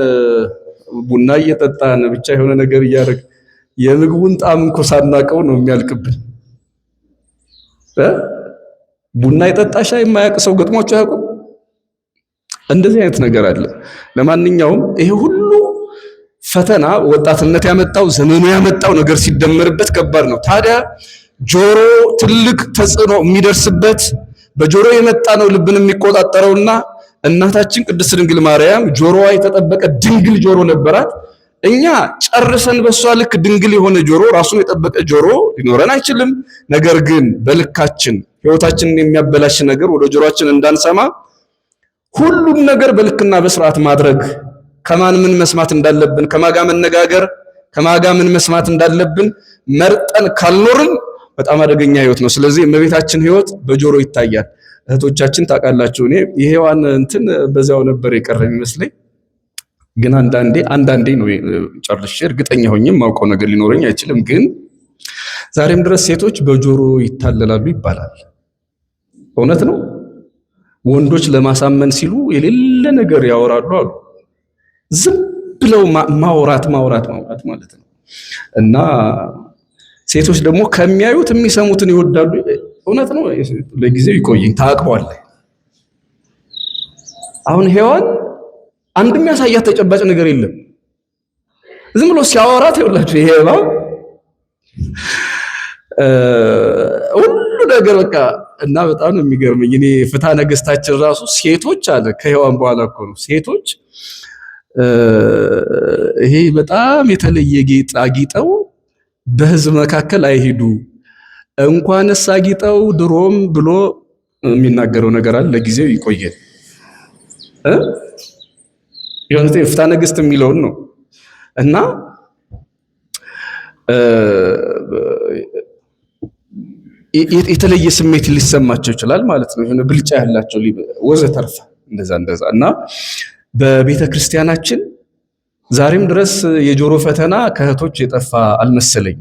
ቡና እየጠጣን ብቻ የሆነ ነገር እያደረግ የምግቡን ጣም እንኳ ሳናቀው ነው የሚያልቅብን። ቡና የጠጣ ሻይ የማያውቅ ሰው ገጥሟቸው አያውቁም? እንደዚህ አይነት ነገር አለ። ለማንኛውም ይሄ ሁሉ ፈተና ወጣትነት ያመጣው ዘመኑ ያመጣው ነገር ሲደመርበት ከባድ ነው። ታዲያ ጆሮ ትልቅ ተጽዕኖ የሚደርስበት በጆሮ የመጣ ነው ልብን የሚቆጣጠረውና እናታችን ቅድስት ድንግል ማርያም ጆሮዋ የተጠበቀ ድንግል ጆሮ ነበራት። እኛ ጨርሰን በሷ ልክ ድንግል የሆነ ጆሮ ራሱን የጠበቀ ጆሮ ሊኖረን አይችልም። ነገር ግን በልካችን ህይወታችንን የሚያበላሽ ነገር ወደ ጆሮአችን እንዳንሰማ ሁሉን ነገር በልክና በስርዓት ማድረግ፣ ከማን ምን መስማት እንዳለብን፣ ከማጋ መነጋገር፣ ከማጋ ምን መስማት እንዳለብን መርጠን ካልኖርን በጣም አደገኛ ህይወት ነው። ስለዚህ እመቤታችን ህይወት በጆሮ ይታያል። እህቶቻችን ታውቃላችሁ፣ እኔ የሔዋን እንትን በዛው ነበር የቀረኝ ይመስለኝ። ግን አንዳንዴ ነው ጨርሼ እርግጠኛ ሆኜም ማውቀው ነገር ሊኖረኝ አይችልም። ግን ዛሬም ድረስ ሴቶች በጆሮ ይታለላሉ ይባላል። እውነት ነው። ወንዶች ለማሳመን ሲሉ የሌለ ነገር ያወራሉ አሉ። ዝም ብለው ማውራት ማለት ነው። እና ሴቶች ደግሞ ከሚያዩት የሚሰሙትን ይወዳሉ። እውነት ነው። ለጊዜው ይቆየኝ ታቅቧል። አሁን ሔዋን አንድም ያሳያት ተጨባጭ ነገር የለም። ዝም ብሎ ሲያወራት ይኸውላችሁ ይሄ ሁሉ ነገር በቃ። እና በጣም ነው የሚገርመኝ። እኔ ፍትሐ ነገሥታችን ራሱ ሴቶች አለ ከሔዋን በኋላ እኮ ነው ሴቶች ይሄ በጣም የተለየ ጌጥ አጊጠው በህዝብ መካከል አይሂዱ እንኳንስ አጊጠው ድሮም ብሎ የሚናገረው ነገር አለ። ለጊዜው ይቆየን የሆነ ፍትሐ ነገሥት የሚለውን ነው እና የተለየ ስሜት ሊሰማቸው ይችላል ማለት ነው። የሆነ ብልጫ ያላቸው ወዘተርፈ እንደዛ እና በቤተ ክርስቲያናችን ዛሬም ድረስ የጆሮ ፈተና ከእህቶች የጠፋ አልመሰለኝ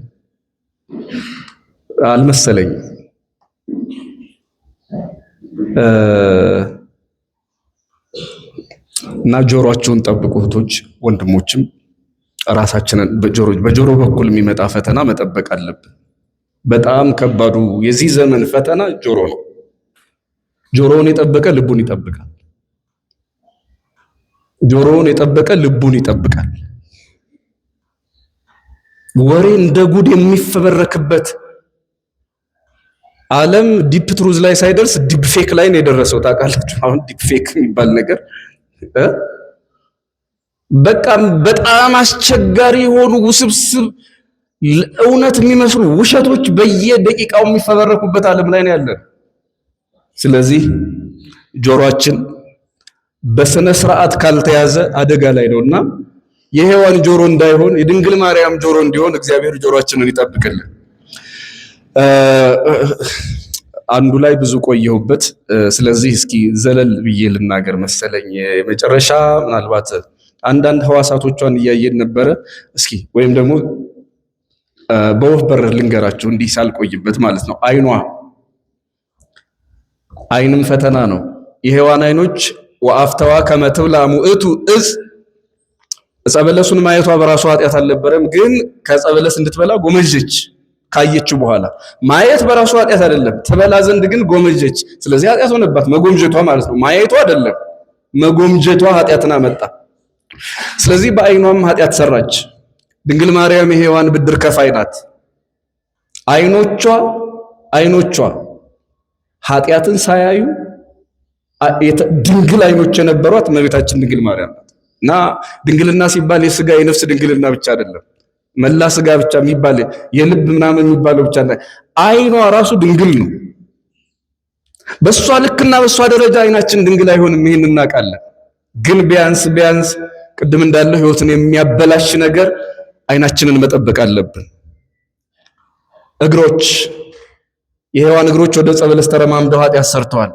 እና ጆሮአችሁን ጠብቁ እህቶች ወንድሞችም ራሳችንን በጆሮ በኩል የሚመጣ ፈተና መጠበቅ አለብን። በጣም ከባዱ የዚህ ዘመን ፈተና ጆሮ ነው። ጆሮውን የጠበቀ ልቡን ይጠብቃል። ጆሮውን የጠበቀ ልቡን ይጠብቃል። ወሬ እንደ ጉድ የሚፈበረክበት ዓለም ዲፕ ትሩዝ ላይ ሳይደርስ ዲፕ ፌክ ላይ ነው የደረሰው። ታውቃላችሁ አሁን ዲፕ ፌክ የሚባል ነገር በቃ በጣም አስቸጋሪ የሆኑ ውስብስብ እውነት የሚመስሉ ውሸቶች በየደቂቃው የሚፈበረኩበት ዓለም ላይ ነው ያለን። ስለዚህ ጆሮአችን በስነ ስርዓት ካልተያዘ አደጋ ላይ ነውና የሔዋን ጆሮ እንዳይሆን የድንግል ማርያም ጆሮ እንዲሆን እግዚአብሔር ጆሮአችንን ይጠብቅልን። አንዱ ላይ ብዙ ቆየሁበት። ስለዚህ እስኪ ዘለል ብዬ ልናገር መሰለኝ። የመጨረሻ ምናልባት አንዳንድ ህዋሳቶቿን እያየን ነበረ። እስኪ ወይም ደግሞ በወፍ በረር ልንገራችሁ እንዲህ ሳልቆይበት ማለት ነው። አይንም ፈተና ነው። የሔዋን አይኖች ወአፍተዋ ከመትብላ ሙእቱ እጽ ዕፀ በለሱን ማየቷ በራሷ ኃጢአት አልነበረም፣ ግን ከዕፀ በለስ እንድትበላ ጎመጀች። ካየችው በኋላ ማየት በራሷ ኃጢአት አይደለም፣ ትበላ ዘንድ ግን ጎመጀች። ስለዚህ ኃጢአት ሆነባት መጎምጀቷ ማለት ነው። ማየቷ አይደለም መጎምጀቷ ኃጢአትን አመጣ። ስለዚህ በአይኗም ኃጢአት ሰራች። ድንግል ማርያም የሔዋን ብድር ከፋይ ናት። አይኖቿ ኃጢአትን ሳያዩ ድንግል አይኖች የነበሯት እመቤታችን ድንግል ማርያም ናት። እና ድንግልና ሲባል የስጋ የነፍስ ድንግልና ብቻ አይደለም፣ መላ ስጋ ብቻ የሚባል የልብ ምናምን የሚባለው ብቻ አይደለም። አይኗ ራሱ ድንግል ነው። በሷ ልክና በሷ ደረጃ አይናችን ድንግል አይሆንም፣ ይሄን እናውቃለን። ግን ቢያንስ ቅድም እንዳለው ህይወትን የሚያበላሽ ነገር አይናችንን መጠበቅ አለብን። የሔዋን እግሮች ወደ ዕፀ በለስ ተረማምደው ኃጢአት ሰርተዋል።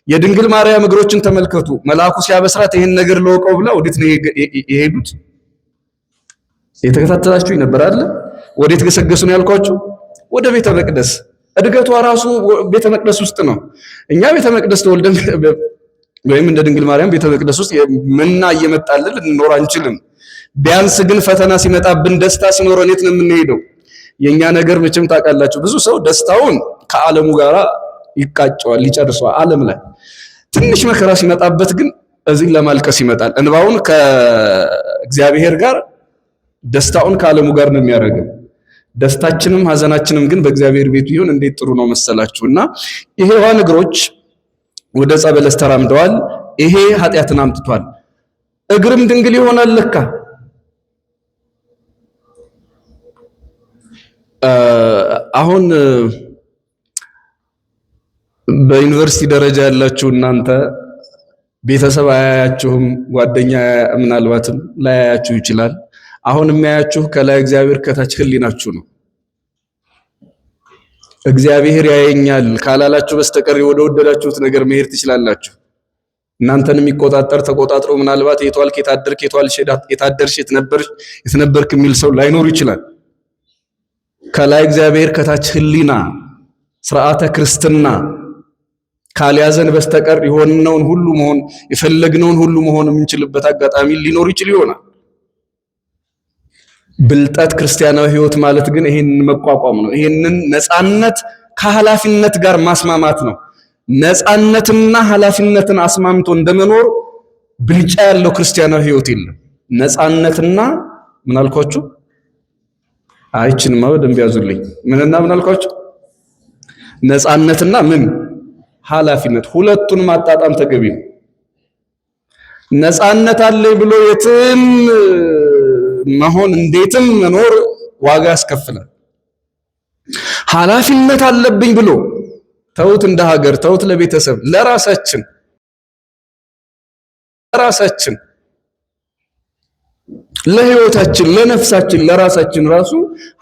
የድንግል ማርያም እግሮችን ተመልከቱ። መልአኩ ሲያበስራት ይሄን ነገር ለወቀው ብላ ወዴት ነው የሄዱት? የተከታተላችሁኝ ነበር አይደል? ወዴት ገሰገሱ ነው ያልኳችሁ? ወደ ቤተ መቅደስ። እድገቷ ራሱ ቤተ መቅደስ ውስጥ ነው። እኛ ቤተ መቅደስ ተወልደን ወይም እንደ ድንግል ማርያም ቤተ መቅደስ ውስጥ ምንና እየመጣልን ልንኖር አንችልም። ቢያንስ ግን ፈተና ሲመጣብን ደስታ ሲኖረን የት ነው የምንሄደው? የኛ ነገር መቼም ታውቃላችሁ፣ ብዙ ሰው ደስታውን ከዓለሙ ጋር ይቃጨዋል፣ ይጨርሰዋል። ዓለም ላይ ትንሽ መከራ ሲመጣበት ግን እዚህ ለማልቀስ ይመጣል። እንባውን ከእግዚአብሔር ጋር፣ ደስታውን ከዓለሙ ጋር ነው የሚያደርገው። ደስታችንም ሐዘናችንም ግን በእግዚአብሔር ቤት ይሁን እንዴት ጥሩ ነው መሰላችሁና የሔዋን እግሮች ወደ ዕፀ በለስ ተራምደዋል። ይሄ ኃጢአትን አምጥቷል። እግርም ድንግል ይሆናል ለካ። አሁን በዩኒቨርሲቲ ደረጃ ያላችሁ እናንተ ቤተሰብ አያያችሁም፣ ጓደኛ ምናልባትም ላያያችሁ ይችላል። አሁን የሚያያችሁ ከላይ እግዚአብሔር ከታች ህሊናችሁ ነው። እግዚአብሔር ያየኛል ካላላችሁ በስተቀር ወደ ወደዳችሁት ነገር መሄድ ትችላላችሁ። እናንተን የሚቆጣጠር ተቆጣጥሮ ምናልባት የቷልክ የታደርክ የታደርሽ የተነበርክ የሚል ሰው ላይኖር ይችላል። ከላይ እግዚአብሔር ከታች ህሊና ስርዓተ ክርስትና ካልያዘን በስተቀር የሆነውን ሁሉ መሆን የፈለግነውን ሁሉ መሆን የምንችልበት አጋጣሚ ሊኖር ይችል ይሆናል። ብልጠት ክርስቲያናዊ ህይወት ማለት ግን ይሄንን መቋቋም ነው። ይሄንን ነፃነት ከኃላፊነት ጋር ማስማማት ነው። ነፃነትና ኃላፊነትን አስማምቶ እንደመኖር ብልጫ ያለው ክርስቲያናዊ ህይወት የለም። ነፃነትና ምን አልኳችሁ? አይችንማ በደንብ ያዙልኝ። ምንና ምን አልኳችሁ? ነፃነትና ምን ኃላፊነት፣ ሁለቱን ማጣጣም ተገቢ ነው። ነፃነት አለኝ ብሎ የትም መሆን እንዴትም መኖር ዋጋ ያስከፍላል። ኃላፊነት አለብኝ ብሎ ተውት፣ እንደ ሀገር ተውት፣ ለቤተሰብ ለራሳችን ለህይወታችን ለነፍሳችን ለራሳችን ራሱ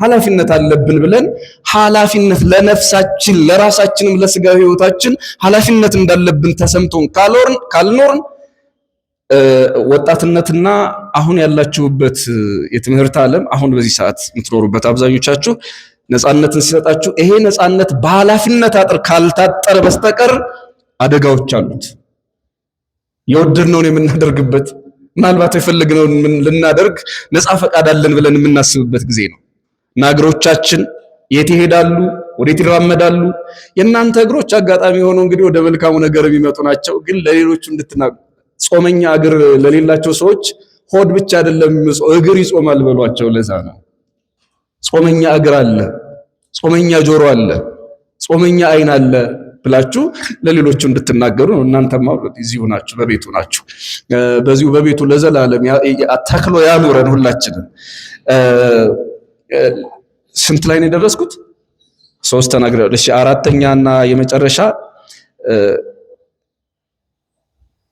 ኃላፊነት አለብን ብለን ኃላፊነት ለነፍሳችን ለራሳችንም ለስጋዊ ህይወታችን ኃላፊነት እንዳለብን ተሰምቶን ካልኖርን ወጣትነትና አሁን ያላችሁበት የትምህርት ዓለም አሁን በዚህ ሰዓት የምትኖሩበት አብዛኞቻችሁ ነፃነትን ሲሰጣችሁ ይሄ ነፃነት በኃላፊነት አጥር ካልታጠረ በስተቀር አደጋዎች አሉት። የወደድነውን የምናደርግበት ምናልባት የፈለግነውን ልናደርግ ነፃ ፈቃድ አለን ብለን የምናስብበት ጊዜ ነው እና እግሮቻችን የት ይሄዳሉ? ወዴት ይራመዳሉ? የእናንተ እግሮች አጋጣሚ ሆኖ እንግዲህ ወደ መልካሙ ነገር የሚመጡ ናቸው። ግን ለሌሎቹ እንድትናቁ ጾመኛ እግር ለሌላቸው ሰዎች ሆድ ብቻ አይደለም እግር ይጾማል በሏቸው። ለዛ ነው ጾመኛ እግር አለ፣ ጾመኛ ጆሮ አለ፣ ጾመኛ አይን አለ ብላችሁ ለሌሎቹ እንድትናገሩ ነው። እናንተማ እዚሁ ናችሁ፣ በቤቱ ናችሁ። በዚሁ በቤቱ ለዘላለም ተክሎ ያኑረን ሁላችንም። ስንት ላይ ነው የደረስኩት? 3 ተናግሬያለሁ። እሺ አራተኛና የመጨረሻ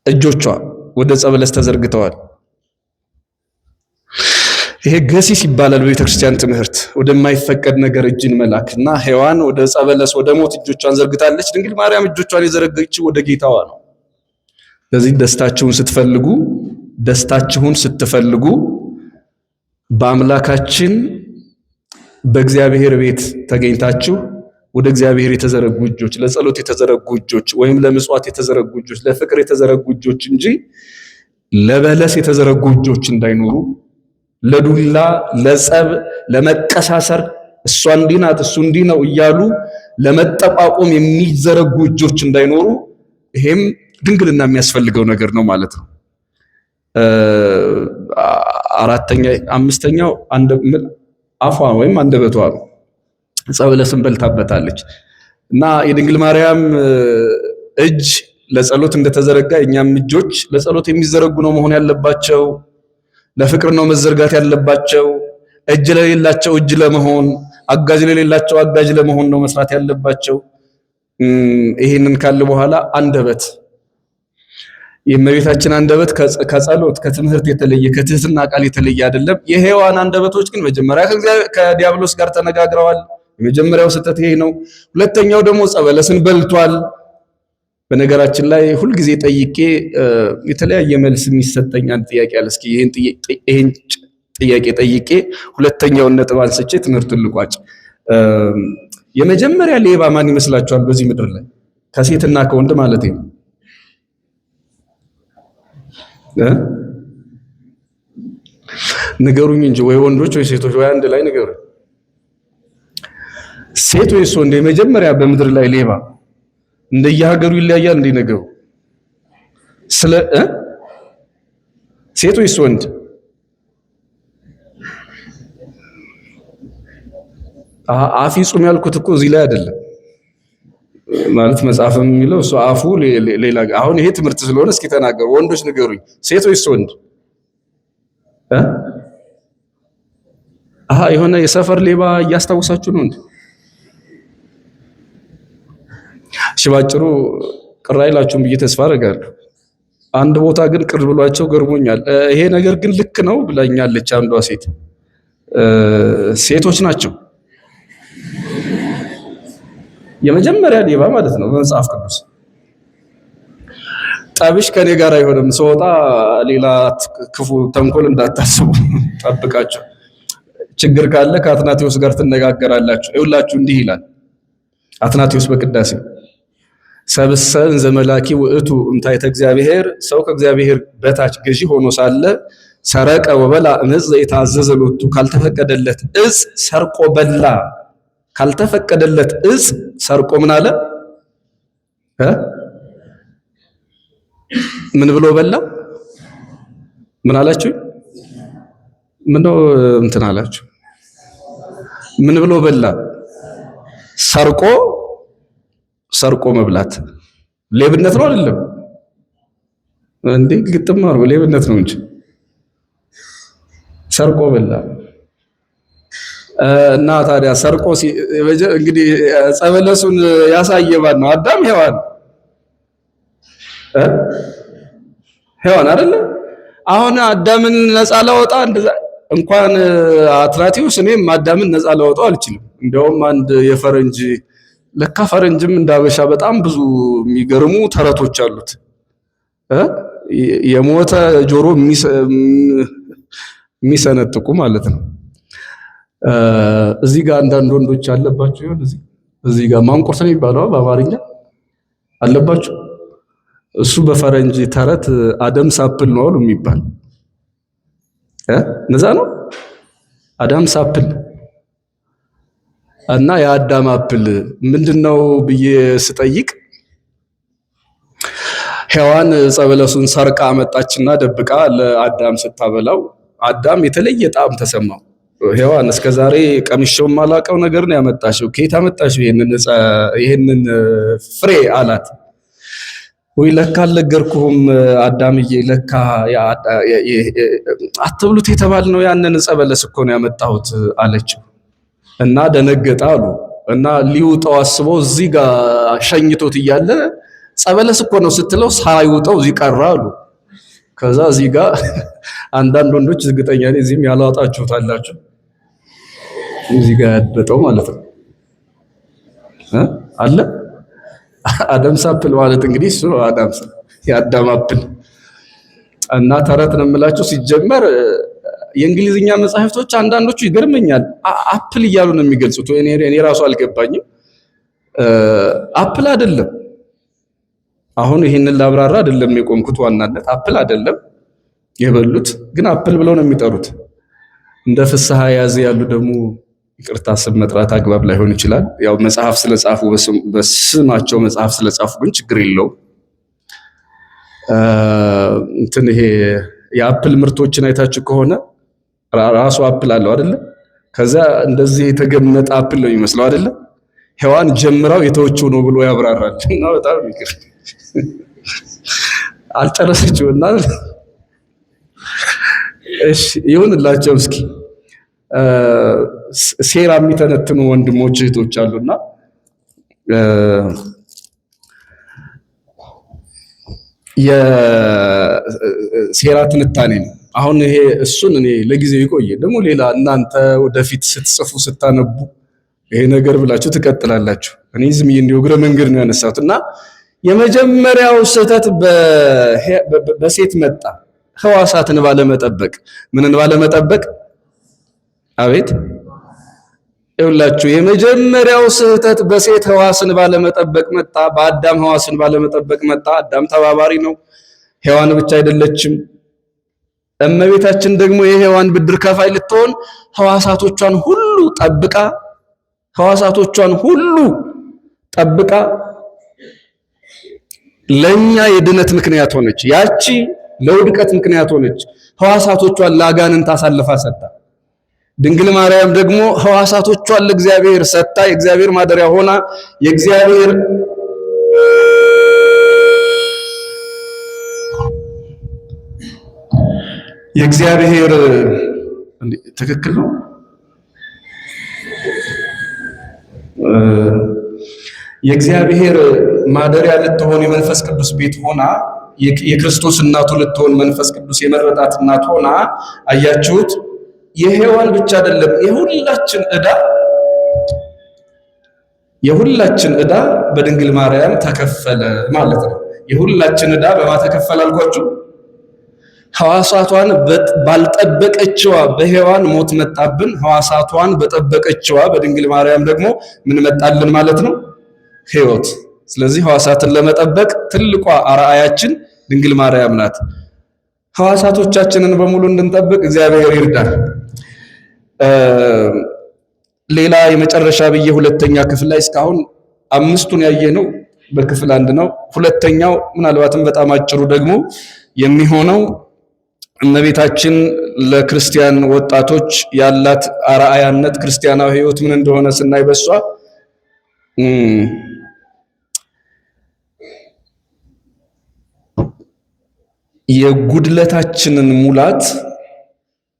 እጆቿ ወደ ጸበለስ ተዘርግተዋል። ይሄ ገሲስ ይባላል በቤተክርስቲያን ትምህርት። ወደማይፈቀድ ነገር እጅን መላክና ሔዋን ወደ ጸበለስ ወደ ሞት እጆቿን ዘርግታለች። ድንግል ማርያም እጆቿን የዘረገችው ወደ ጌታዋ ነው። ስለዚህ ደስታችሁን ስትፈልጉ በአምላካችን በእግዚአብሔር ቤት ተገኝታችሁ ወደ እግዚአብሔር የተዘረጉ እጆች፣ ለጸሎት የተዘረጉ እጆች ወይም ለምጽዋት የተዘረጉ እጆች፣ ለፍቅር የተዘረጉ እጆች እንጂ ለበለስ የተዘረጉ እጆች እንዳይኖሩ፣ ለዱላ፣ ለጸብ፣ ለመቀሳሰር እሷ እንዲህ ናት እሱ እንዲህ ነው እያሉ ለመጠቋቆም የሚዘረጉ እጆች እንዳይኖሩ፣ ይሄም ድንግልና የሚያስፈልገው ነገር ነው ማለት ነው። አምስተኛው አፏ ወይም አንደበቷ ነው። ጸበለስን በልታበታለች እና የድንግል ማርያም እጅ ለጸሎት እንደተዘረጋ እኛም እጆች ለጸሎት የሚዘረጉ ነው መሆን ያለባቸው። ለፍቅር ነው መዘርጋት ያለባቸው። እጅ ለሌላቸው እጅ ለመሆን፣ አጋዥ ለሌላቸው አጋዥ ለመሆን ነው መስራት ያለባቸው። ይሄንን ካለ በኋላ አንደበት፣ የእመቤታችን አንደበት ከጸሎት ከትምህርት የተለየ ከትህትና ቃል የተለየ አይደለም። የሔዋን አንደበቶች ግን መጀመሪያ ከዲያብሎስ ጋር ተነጋግረዋል። የመጀመሪያው ስህተት ይሄ ነው። ሁለተኛው ደግሞ ጸበለስን በልቷል። በነገራችን ላይ ሁልጊዜ ጠይቄ የተለያየ መልስ የሚሰጠኝ አንድ ጥያቄ አለ። እስኪ ይሄን ጥያቄ ጠይቄ ሁለተኛውን ነጥብ አንስቼ ትምህርቱን ልቋጭ። የመጀመሪያ ሌባ ማን ይመስላችኋል? በዚህ ምድር ላይ ከሴትና ከወንድ ማለት ነው። ንገሩኝ እንጂ ወይ ወንዶች ወይ ሴቶች ወይ አንድ ላይ ንገሩኝ። ሴት ወይስ ወንድ? የመጀመሪያ በምድር ላይ ሌባ እንደየሀገሩ ይለያያል። እንደ ነገሩ ሴት ወይስ ወንድ? አፍ ይጹም ያልኩት እኮ እዚህ ላይ አይደለም ማለት መጽሐፍም የሚለው እሱ አፉ ሌላ። አሁን ይሄ ትምህርት ስለሆነ እስኪ ተናገሩ ወንዶች ንገሩኝ። ሴት ወይስ ወንድ? የሆነ የሰፈር ሌባ እያስታወሳችሁ ነው እንዴ? እሺ ባጭሩ ቅር አይላችሁም ብዬ ተስፋ አደርጋለሁ። አንድ ቦታ ግን ቅር ብሏቸው ገርሞኛል። ይሄ ነገር ግን ልክ ነው ብላኛለች አንዷ ሴት። ሴቶች ናቸው የመጀመሪያ ሌባ ማለት ነው በመጽሐፍ ቅዱስ። ጠብሽ ከኔ ጋር አይሆንም፣ ስወጣ ሌላ ክፉ ተንኮል እንዳታስቡ ጠብቃቸው። ችግር ካለ ከአትናቴዎስ ጋር ትነጋገራላችሁ። ይኸውላችሁ እንዲህ ይላል አትናቴዎስ በቅዳሴ ሰብሰ እንዘ መላኪ ውእቱ እምታይተ እግዚአብሔር። ሰው ከእግዚአብሔር በታች ገዢ ሆኖ ሳለ ሰረቀ ወበላ እምዝ የታዘዘ ሎቱ። ካልተፈቀደለት እጽ ሰርቆ በላ። ካልተፈቀደለት እጽ ሰርቆ ምን አለ? ምን ብሎ በላ? ምን አላችሁ? ምን ነው እንትን አላችሁ? ምን ብሎ በላ? ሰርቆ መብላት ሌብነት ነው አይደለም እንዴ? ግጥም አድርጎ ሌብነት ነው እንጂ ሰርቆ በላ። እና ታዲያ ሰርቆ እንግዲህ ጸበለሱን ያሳየባል ነው አዳም ሔዋን ሔዋን አይደለ? አሁን አዳምን ነፃ ላወጣ እንኳን አትናቲውስ እኔም አዳምን ነፃ ላወጣው አልችልም። እንደውም አንድ የፈረንጅ ለካ ፈረንጅም እንዳበሻ በጣም ብዙ የሚገርሙ ተረቶች አሉት። የሞተ ጆሮ የሚሰነጥቁ ማለት ነው። እዚህ ጋር አንዳንድ ወንዶች አለባቸው ይሆን? እዚህ ጋር ማንቁርት ነው የሚባለው በአማርኛ አለባቸው። እሱ በፈረንጅ ተረት አደምስ አፕል ነው አሉ የሚባል ነዛ ነው አዳምስ አፕል እና የአዳም አፕል ምንድነው ብዬ ስጠይቅ ሔዋን ጸበለሱን ሰርቃ መጣችና ደብቃ ለአዳም ስታበላው አዳም የተለየ ጣዕም ተሰማው። ሔዋን እስከዛሬ ቀምሼው ማላቀው ነገር ነው ያመጣሽው፣ ከየት አመጣሽው ይሄንን ፍሬ አላት። ወይ ለካ አልነገርኩህም አዳምዬ፣ ለካ አትብሉት የተባልነው ያንን ጸበለስ እኮ ነው ያመጣሁት አለችው። እና ደነገጠ አሉ። እና ሊውጠው አስበው እዚህ ጋር ሸኝቶት እያለ ጸበለስ እኮ ነው ስትለው ሳይውጠው እዚህ ቀረ አሉ። ከዛ እዚህ ጋር አንዳንድ ወንዶች ዝግጠኛ ነኝ እዚህም ያላወጣችሁት አላችሁ፣ እዚህ ጋር ያደጠው ማለት ነው አለ። አዳምስ አፕል ማለት እንግዲህ እሱ ነው የአዳም አፕል። እና ተረት ነው የምላችሁ። ሲጀመር የእንግሊዝኛ መጽሐፍቶች አንዳንዶቹ ይገርመኛል አፕል እያሉ ነው የሚገልጹት። እኔ ራሱ አልገባኝም። አፕል አይደለም። አሁን ይሄንን ላብራራ አይደለም የቆምኩት። ዋናነት አፕል አይደለም የበሉት፣ ግን አፕል ብለው ነው የሚጠሩት። እንደ ፍስሐ ያዘ ያሉ ደግሞ ይቅርታ ስም መጥራት አግባብ ላይሆን ይችላል። ያው መጽሐፍ ስለጻፉ በስማቸው መጽሐፍ ስለጻፉ ግን ችግር የለውም። እንትን ይሄ የአፕል ምርቶችን አይታችሁ ከሆነ ራሱ አፕል አለው አይደለ? ከዛ እንደዚህ የተገመጠ አፕል ነው የሚመስለው አይደለ? ሔዋን ጀምራው የተወችው ነው ብሎ ያብራራል። እና በጣም ይቅር አልጨረሰችውና እሺ ይሁንላቸው። እስኪ ሴራ የሚተነትኑ ወንድሞች እህቶች አሉና የሴራ ትንታኔ ነው። አሁን ይሄ እሱን እኔ ለጊዜው ይቆየ፣ ደግሞ ሌላ እናንተ ወደፊት ስትጽፉ ስታነቡ ይሄ ነገር ብላችሁ ትቀጥላላችሁ። እኔ ዝም እንዲሁ እግረ መንገድ ነው ያነሳሁት። እና የመጀመሪያው ስህተት በሴት መጣ። ሕዋሳትን ባለመጠበቅ። ምንን ባለመጠበቅ? አቤት ይኸውላችሁ፣ የመጀመሪያው ስህተት በሴት ሕዋስን ባለመጠበቅ መጣ። በአዳም ሕዋስን ባለመጠበቅ መጣ። አዳም ተባባሪ ነው፣ ሔዋን ብቻ አይደለችም። እመቤታችን ደግሞ የሔዋን ብድር ከፋይ ልትሆን ሕዋሳቶቿን ሁሉ ጠብቃ ለኛ የድነት ምክንያት ሆነች። ያቺ ለውድቀት ምክንያት ሆነች። ሕዋሳቶቿን ለአጋንንት አሳልፋ ሰጣ። ድንግል ማርያም ደግሞ ሕዋሳቶቿን ለእግዚአብሔር ሰጣ። የእግዚአብሔር ማደሪያ ሆና የእግዚአብሔር ትክክል ነው። የእግዚአብሔር ማደሪያ ልትሆን የመንፈስ ቅዱስ ቤት ሆና የክርስቶስ እናቱ ልትሆን መንፈስ ቅዱስ የመረጣት እናት ሆና አያችሁት። የሔዋን ብቻ አይደለም የሁላችን ዕዳ በድንግል ማርያም ተከፈለ ማለት ነው። የሁላችን ዕዳ በማ ተከፈለ አልኳችሁ? ሕዋሳቷን ባልጠበቀችዋ በሔዋን ሞት መጣብን። ሕዋሳቷን በጠበቀችዋ በድንግል ማርያም ደግሞ ምን መጣልን ማለት ነው? ሕይወት። ስለዚህ ሕዋሳትን ለመጠበቅ ትልቋ አርአያችን ድንግል ማርያም ናት። ሕዋሳቶቻችንን በሙሉ እንድንጠብቅ እግዚአብሔር ይርዳል። ሌላ የመጨረሻ ብዬ ሁለተኛ ክፍል ላይ እስካሁን አምስቱን ያየነው በክፍል አንድ ነው። ሁለተኛው ምናልባትም በጣም አጭሩ ደግሞ የሚሆነው እመቤታችን ለክርስቲያን ወጣቶች ያላት አርአያነት ክርስቲያናዊ ሕይወት ምን እንደሆነ ስናይ በሷ የጉድለታችንን ሙላት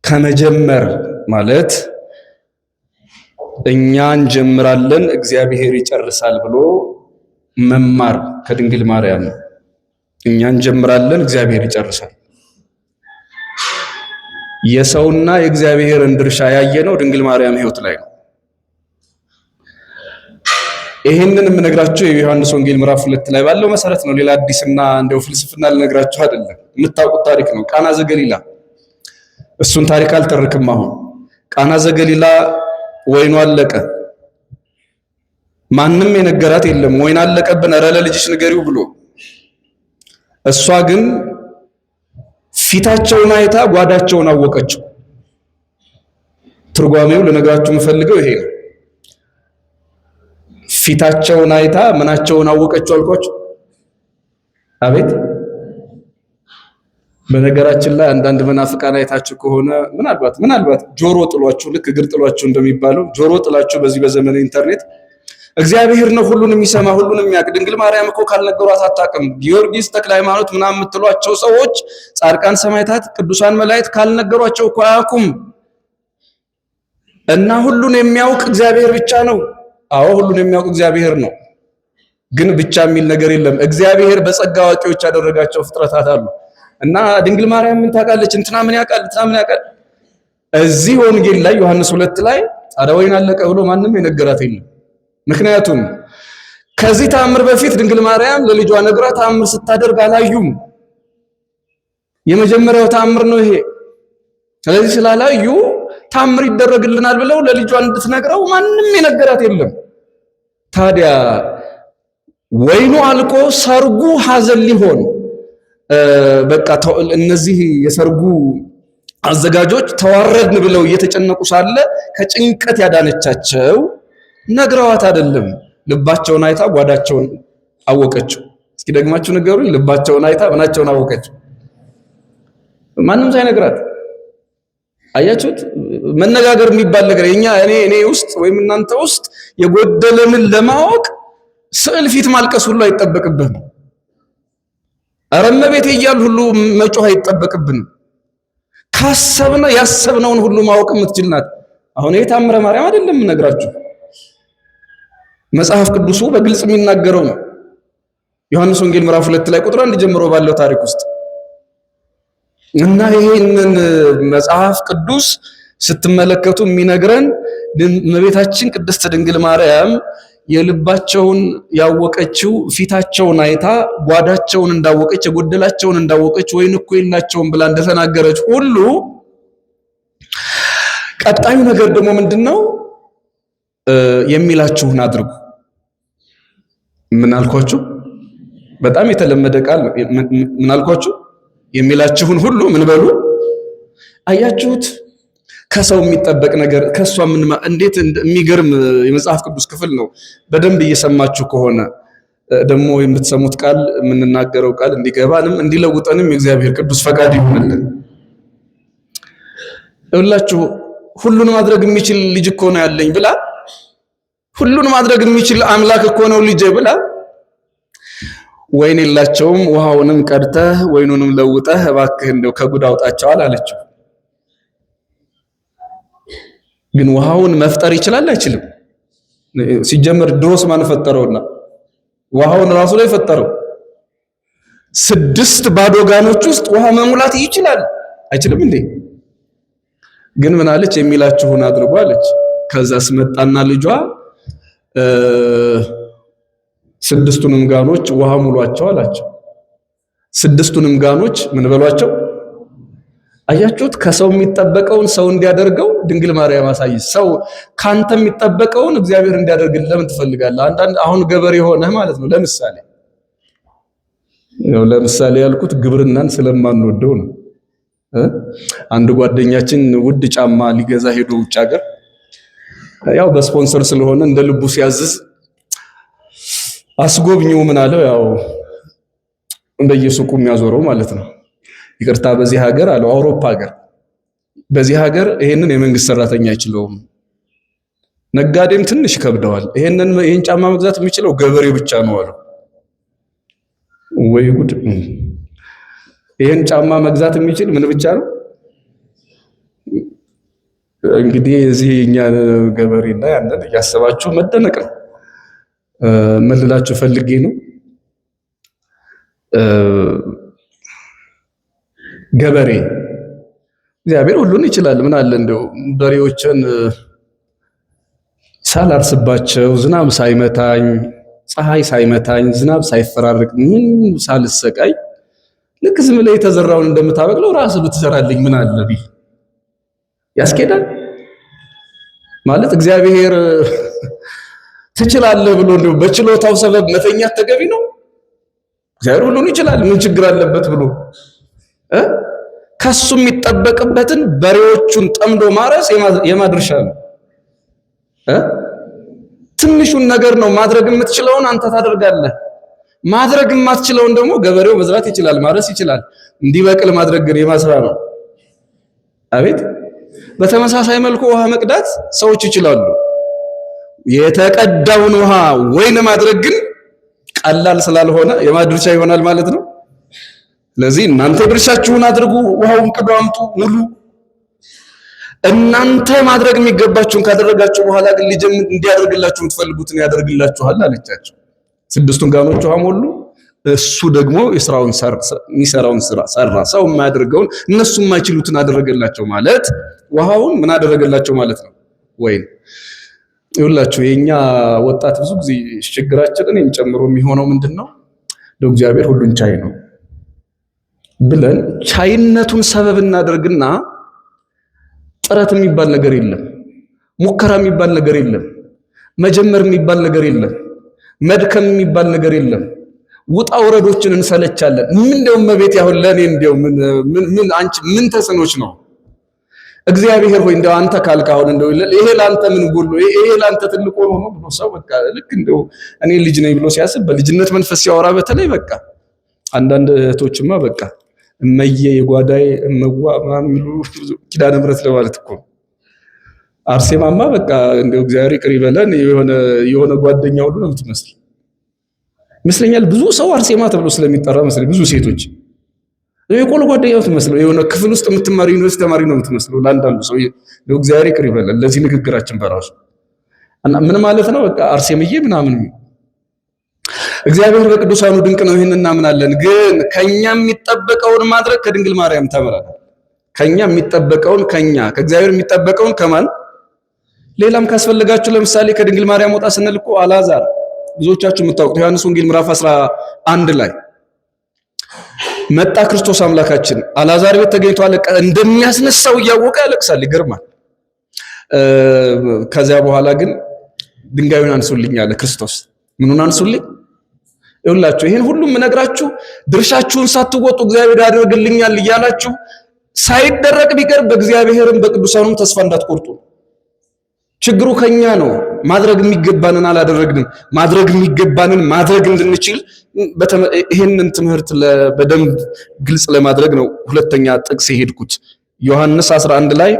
ከመጀመር ማለት እኛ እንጀምራለን እግዚአብሔር ይጨርሳል ብሎ መማር ከድንግል ማርያም እኛ እንጀምራለን እግዚአብሔር ይጨርሳል። የሰውና የእግዚአብሔርን ድርሻ ያየነው ድንግል ማርያም ሕይወት ላይ ነው። ይሄንን የምነግራችሁ የዮሐንስ ወንጌል ምዕራፍ 2 ላይ ባለው መሰረት ነው። ሌላ አዲስና እንደው ፍልስፍና ልነግራችሁ አይደለም። የምታውቁት ታሪክ ነው። ቃና ዘገሊላ። እሱን ታሪክ አልተርክም። አሁን ቃና ዘገሊላ ወይኑ አለቀ። ማንም የነገራት የለም። ወይን አለቀብን፣ ኧረ ለልጅሽ ንገሪው ብሎ። እሷ ግን ፊታቸውን አይታ ጓዳቸውን አወቀችው። ትርጓሜው ልነግራችሁ የምፈልገው ይሄ ነው። ፊታቸውን አይታ ምናቸውን አወቀችው አልኳችሁ? አቤት። በነገራችን ላይ አንዳንድ መናፍቃን አይታችሁ ከሆነ ምናልባት ጆሮ ጥሏችሁ፣ ልክ እግር ጥሏችሁ እንደሚባለው ጆሮ ጥላችሁ በዚህ በዘመነ ኢንተርኔት እግዚአብሔር ነው ሁሉን የሚሰማ ሁሉን የሚያውቅ፣ ድንግል ማርያም እኮ ካልነገሯት አታውቅም፣ ጊዮርጊስ ተክለ ሃይማኖት ምናምን የምትሏቸው ሰዎች፣ ጻድቃን ሰማዕታት፣ ቅዱሳን መላእክት ካልነገሯቸው እኮ አያውቁም እና ሁሉን የሚያውቅ እግዚአብሔር ብቻ ነው። አዎ ሁሉን የሚያውቅ እግዚአብሔር ነው። ግን ብቻ የሚል ነገር የለም። እግዚአብሔር በጸጋ አዋቂዎች ያደረጋቸው ፍጥረታት አሉ እና ድንግል ማርያም ምን ታውቃለች? እንትና ምን ያውቃል? እዚህ ወንጌል ላይ ዮሐንስ 2 ላይ ኧረ ወይን አለቀ ብሎ ማንም የነገራት የለም። ምክንያቱም ከዚህ ተአምር በፊት ድንግል ማርያም ለልጇ ነግራ ተአምር ስታደርግ አላዩም። የመጀመሪያው ተአምር ነው ይሄ። ስለዚህ ስላላዩ ተአምር ይደረግልናል ብለው ለልጇ እንድትነግረው ማንም የነገራት የለም። ታዲያ ወይኑ አልቆ ሰርጉ ሐዘን ሊሆን በቃ እነዚህ የሰርጉ አዘጋጆች ተዋረድን ብለው እየተጨነቁ ሳለ ከጭንቀት ያዳነቻቸው ነግረዋት አይደለም። ልባቸውን አይታ ጓዳቸውን አወቀችው። እስኪ ደግማችሁ ንገሩኝ። ልባቸውን አይታ ምናቸውን አወቀችው? ማንም ሳይነግራት። አያችሁት? መነጋገር የሚባል ነገር እኔ ውስጥ ወይም እናንተ ውስጥ የጎደለንን ለማወቅ ስዕል ፊት ማልቀስ ሁሉ አይጠበቅብህም። ኧረ እመቤቴ እያል ሁሉ መጮህ አይጠበቅብንም። ካሰብነው ያሰብነውን ሁሉ ማወቅ የምትችል ናት። አሁን ይሄ ተአምረ ማርያም አይደለም የምነግራችሁ፣ መጽሐፍ ቅዱሱ በግልጽ የሚናገረው ነው። ዮሐንስ ወንጌል ምዕራፍ 2 ላይ ቁጥር 1 ጀምሮ ባለው ታሪክ ውስጥ እና ይሄንን መጽሐፍ ቅዱስ ስትመለከቱ የሚነግረን እመቤታችን ቅድስት ድንግል ማርያም የልባቸውን ያወቀችው ፊታቸውን አይታ ጓዳቸውን እንዳወቀች የጎደላቸውን እንዳወቀች ወይን እኮ የላቸውም ብላ እንደተናገረች ሁሉ ቀጣዩ ነገር ደግሞ ምንድነው? የሚላችሁን አድርጉ። ምን አልኳችሁ? በጣም የተለመደ ቃል ምን አልኳችሁ? የሚላችሁን ሁሉ ምን በሉ። አያችሁት? ከሰው የሚጠበቅ ነገር ከሷ ምን እንዴት የሚገርም የመጽሐፍ ቅዱስ ክፍል ነው። በደንብ እየሰማችሁ ከሆነ ደግሞ የምትሰሙት ቃል የምንናገረው ቃል እንዲገባንም እንዲለውጠንም የእግዚአብሔር ቅዱስ ፈቃድ ይሁንልን። ሁላችሁ ሁሉን ማድረግ የሚችል ልጅ እኮ ነው ያለኝ ብላ፣ ሁሉን ማድረግ የሚችል አምላክ እኮ ነው ልጅ ብላ፣ ወይን የላቸውም ውሃውንም ቀድተህ ወይኑንም ለውጠህ እባክህ እንደው ከጉድ አውጣቸዋል አለችው። ግን ውሃውን መፍጠር ይችላል አይችልም? ሲጀመር ድሮስ ማን ፈጠረውና ውሃውን ራሱ ላይ ፈጠረው። 6 ባዶ ጋኖች ውስጥ ውሃ መሙላት ይችላል አይችልም እንዴ? ግን ምን አለች? የሚላችሁን አድርጉ አለች። ከዛስ መጣና ልጇ 6ቱንም ጋኖች ውሃ ሙሏቸው አላቸው። 6ቱንም ጋኖች ምን በሏቸው? አያችሁት? ከሰው የሚጠበቀውን ሰው እንዲያደርገው ድንግል ማርያም አሳየች። ሰው ካንተ የሚጠበቀውን እግዚአብሔር እንዲያደርግልህ ለምን ትፈልጋለህ? አንዳንድ አሁን ገበሬ ሆነህ ማለት ነው። ለምሳሌ ያልኩት ግብርናን ስለማንወደው ነው። አንድ ጓደኛችን ውድ ጫማ ሊገዛ ሄዶ ውጭ ሀገር ያው በስፖንሰር ስለሆነ እንደ ልቡ ሲያዝዝ አስጎብኚው ምን አለው? ያው በየሱቁ የሚያዞረው ማለት ነው። ይቅርታ በዚህ ሀገር አለው አውሮፓ ሀገር በዚህ ሀገር ይሄንን የመንግስት ሰራተኛ አይችለውም፣ ነጋዴም ትንሽ ከብደዋል። ይሄን ጫማ መግዛት የሚችለው ገበሬ ብቻ ነው አለው። ወይ ጉድ! ይሄን ጫማ መግዛት የሚችል ምን ብቻ ነው? እንግዲህ እዚህ እኛ ገበሬና ያንን እያሰባችሁ መደነቅ ነው። ምን ልላችሁ ፈልጌ ነው፣ ገበሬ እግዚአብሔር ሁሉን ይችላል። ምን አለ እንደው በሬዎችን ሳላርስባቸው ዝናብ ሳይመታኝ ፀሐይ ሳይመታኝ ዝናብ ሳይፈራረቅ ምን ሳልሰቃይ ልክ ዝም ብለህ የተዘራውን እንደምታበቅለው ራስህ ብትዘራልኝ ምን አለ ቢል ያስኬዳል ማለት እግዚአብሔር ትችላለህ ብሎ እንደው በችሎታው ሰበብ መተኛት ተገቢ ነው? እግዚአብሔር ሁሉን ይችላል ምን ችግር አለበት ብሎ ከሱ የሚጠበቅበትን በሬዎቹን ጠምዶ ማረስ የማድረሻ ነው። ትንሹን ነገር ነው ማድረግ የምትችለውን አንተ ታደርጋለህ። ማድረግ የማትችለውን ደግሞ ገበሬው መዝራት ይችላል፣ ማረስ ይችላል። እንዲበቅል ማድረግ ግን የማስራ ነው። አቤት! በተመሳሳይ መልኩ ውሃ መቅዳት ሰዎች ይችላሉ። የተቀዳውን ውሃ ወይን ማድረግ ግን ቀላል ስላልሆነ የማድረሻ ይሆናል ማለት ነው። ስለዚህ እናንተ ድርሻችሁን አድርጉ፣ ውሃውን ቅዱ፣ አምጡ፣ ሙሉ። እናንተ ማድረግ የሚገባችሁን ካደረጋችሁ በኋላ ግን ልጅ እንዲያደርግላችሁ የምትፈልጉትን ያደርግላችኋል አለቻቸው። 6ቱን ጋኖች ውሃ ሞሉ። እሱ ደግሞ የሚሰራውን ስራ ሰራ። ሰው የማያደርገውን እነሱ የማይችሉትን አደረገላቸው ማለት ውሃውን ምን አደረገላቸው ማለት ነው። ወይም ይኸውላችሁ የኛ ወጣት ብዙ ጊዜ ችግራችንን የሚጨምረው የሚሆነው ምንድነው? እግዚአብሔር ሁሉን ቻይ ነው ብለን ቻይነቱን ሰበብ እናደርግና ጥረት የሚባል ነገር የለም፣ ሙከራ የሚባል ነገር የለም፣ መጀመር የሚባል ነገር የለም፣ መድከም የሚባል ነገር የለም። ውጣ ውረዶችን እንሰለቻለን። ምን እንደው መቤት ያሁን ለኔ እንደው ምን አንቺ ምን ተስኖች ነው? እግዚአብሔር ሆይ እንደው አንተ ካልካሁን እንደው ይሄ ላንተ ምን ጎሎ ይሄ ላንተ ትልቁ ሆኖ ብሎ ሰው በቃ ልክ እንደው እኔ ልጅ ነኝ ብሎ ሲያስብ በልጅነት መንፈስ ሲያወራ በተለይ በቃ አንዳንድ እህቶችማ በቃ እመዬ የጓዳዬ እመዋ ምናምን የሚሉ ኪዳነ ምሕረት ለማለት እኮ አርሴማማ በቃ እንደው እግዚአብሔር ይቅር ይበለን የሆነ ጓደኛ ሁሉ ነው የምትመስል ይመስለኛል። ብዙ ሰው አርሴማ ተብሎ ስለሚጠራ መስለኝ ብዙ ሴቶች የቆሎ ጓደኛው ትመስለው የሆነ ክፍል ውስጥ የምትማር ዩኒቨርሲቲ ተማሪ ነው የምትመስለው ለአንዳንዱ ሰው። እንደው እግዚአብሔር ይቅር ይበለን ለዚህ ንግግራችን በራሱ እና ምን ማለት ነው በቃ አርሴምዬ ምናምን እግዚአብሔር በቅዱሳኑ ድንቅ ነው። ይሄን እናምናለን። ግን ከኛ የሚጠበቀውን ማድረግ ከድንግል ማርያም ተምረናል። ከኛ የሚጠበቀውን ከእግዚአብሔር የሚጠበቀውን ከማን ሌላም ካስፈልጋችሁ ለምሳሌ ከድንግል ማርያም ወጣ ስንል እኮ አልዓዛር ብዙዎቻችሁ የምታውቁት ዮሐንስ ወንጌል ምዕራፍ 11 ላይ መጣ ክርስቶስ አምላካችን አልዓዛር ቤት ተገኝቶ እንደሚያስነሳው እያወቀ ያለቅሳል። ይገርማል። ከዚያ በኋላ ግን ድንጋዩን አንሱልኝ አለ ክርስቶስ። ምኑን አንሱልኝ? ይኸውላችሁ ይሄን ሁሉም እነግራችሁ ድርሻችሁን ሳትወጡ እግዚአብሔር ያደርግልኛል እያላችሁ ሳይደረግ ቢቀር በእግዚአብሔርም በቅዱሳኑም ተስፋ እንዳትቆርጡ። ችግሩ ከኛ ነው። ማድረግ የሚገባንን አላደረግንም። ማድረግ የሚገባንን ማድረግ እንድንችል ይሄንን ትምህርት በደንብ ግልጽ ለማድረግ ነው ሁለተኛ ጥቅስ የሄድኩት። ዮሐንስ 11 ላይ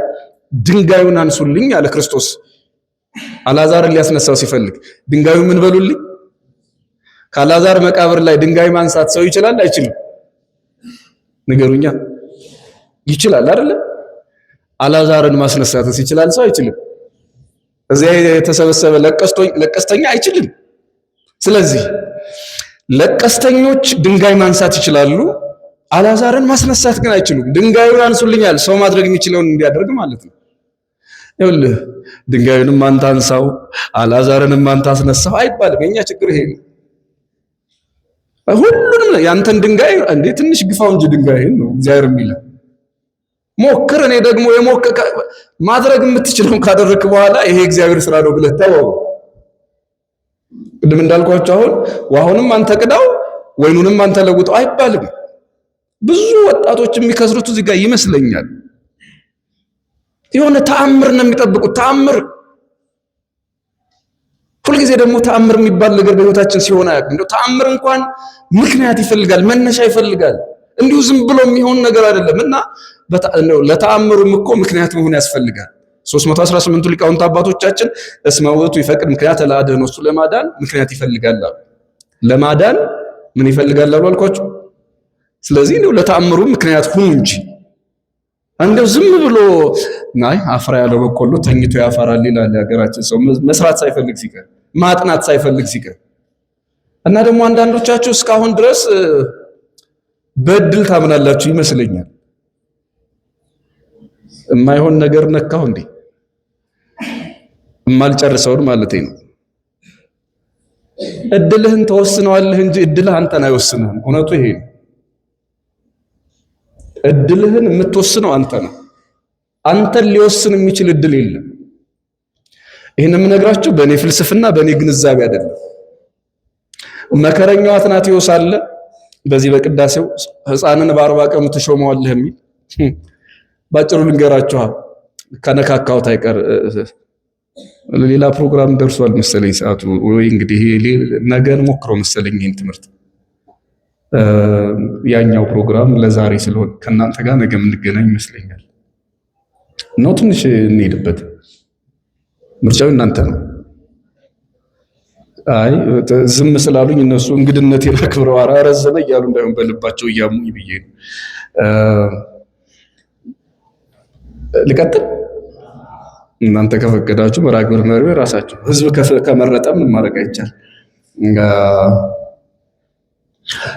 ድንጋዩን አንሱልኝ አለ ክርስቶስ አልዓዛርን ሊያስነሳው ሲፈልግ። ድንጋዩ ምን በሉልኝ? ከአልዓዛር መቃብር ላይ ድንጋይ ማንሳት ሰው ይችላል አይችልም? ንገሩኛ። ይችላል አይደል? አልዓዛርን ማስነሳትስ ይችላል ሰው አይችልም? እዚያ የተሰበሰበ ለቀስተኛ አይችልም። ስለዚህ ለቀስተኞች ድንጋይ ማንሳት ይችላሉ፣ አልዓዛርን ማስነሳት ግን አይችሉም። ድንጋዩን አንሱልኛል ሰው ማድረግ የሚችለውን እንዲያደርግ ማለት ነው። ይኸውልህ ድንጋዩንም አንተ አንሳው አልዓዛርንም አንተ አስነሳው አይባልም። የኛ ችግር ይሄ ነው። ሁሉንም ያንተን ድንጋይ እንዴ ትንሽ ግፋው እንጂ ድንጋይን ነው እግዚአብሔር የሚለው ሞክር። እኔ ደግሞ ማድረግ የምትችለውን ካደረክ በኋላ ይሄ እግዚአብሔር ስራ ነው ብለህ ተወው። ቅድም እንዳልኳችሁ አሁን ውሃውንም አንተ ቅዳው ወይኑንም አንተ ለውጠው አይባልም። ብዙ ወጣቶች የሚከስሩት እዚህ ጋር ይመስለኛል። የሆነ ተአምር ነው የሚጠብቁት። ተአምር ሁልጊዜ ደግሞ ተአምር የሚባል ነገር በህይወታችን ሲሆን አያውቅም። እንደው ተአምር እንኳን ምክንያት ይፈልጋል፣ መነሻ ይፈልጋል። እንዲሁ ዝም ብሎ የሚሆን ነገር አይደለም እና ለተአምሩም እኮ ምክንያት መሆን ያስፈልጋል። 318ቱ ሊቃውንት አባቶቻችን እስመ ውእቱ ይፈቅድ ምክንያት ለአድኅኖ እሱ ለማዳን ምክንያት ይፈልጋል አሉ። ለማዳን ምን ይፈልጋል አሉ አልኳችሁ። ስለዚህ ነው ለተአምሩ ምክንያት ሁኑ እንጂ እንደው ዝም ብሎ ናይ አፍራ ያለው በቆሎ ተኝቶ ያፈራል ይላል ያገራችን ሰው። መስራት ሳይፈልግ ሲቀር፣ ማጥናት ሳይፈልግ ሲቀር እና ደግሞ አንዳንዶቻችሁ እስካሁን ድረስ በእድል ታምናላችሁ ይመስለኛል። የማይሆን ነገር ነካው እንዴ የማልጨርሰውን ማለት ነው። እድልህን ተወስነዋለህ እንጂ እድልህ አንተን አይወስንህም። እውነቱ ይሄ ነው። እድልህን የምትወስነው አንተ ነው። አንተን ሊወስን የሚችል እድል የለም። ይሄን የምነግራችሁ በእኔ ፍልስፍና በእኔ ግንዛቤ አይደለም። መከረኛው አትናቴዎስ አለ በዚህ በቅዳሴው ሕፃንን በ40 ቀኑ ትሾመዋለህ የሚል ባጭሩ ልንገራችሁ። ከነካካውት አይቀር ሌላ ፕሮግራም ደርሷል መሰለኝ ሰዓቱ፣ ወይ እንግዲህ ነገን ሞክረው መሰለኝ ይሄን ትምህርት ያኛው ፕሮግራም ለዛሬ ስለሆነ ከናንተ ጋር ነገ የምንገናኝ ይመስለኛል። ነው ትንሽ እንሄድበት። ምርጫው እናንተ ነው። አይ ዝም ስላሉኝ እነሱ እንግድነቴን አክብረው አረዘመ እያሉ እንዳይሆን በልባቸው እያሙኝ ብዬ ነው። ልቀጥል። እናንተ ከፈቀዳችሁ መርሃ ግብር መሪው ራሳችሁ፣ ህዝብ ከመረጠ ምን ማድረግ አይቻል።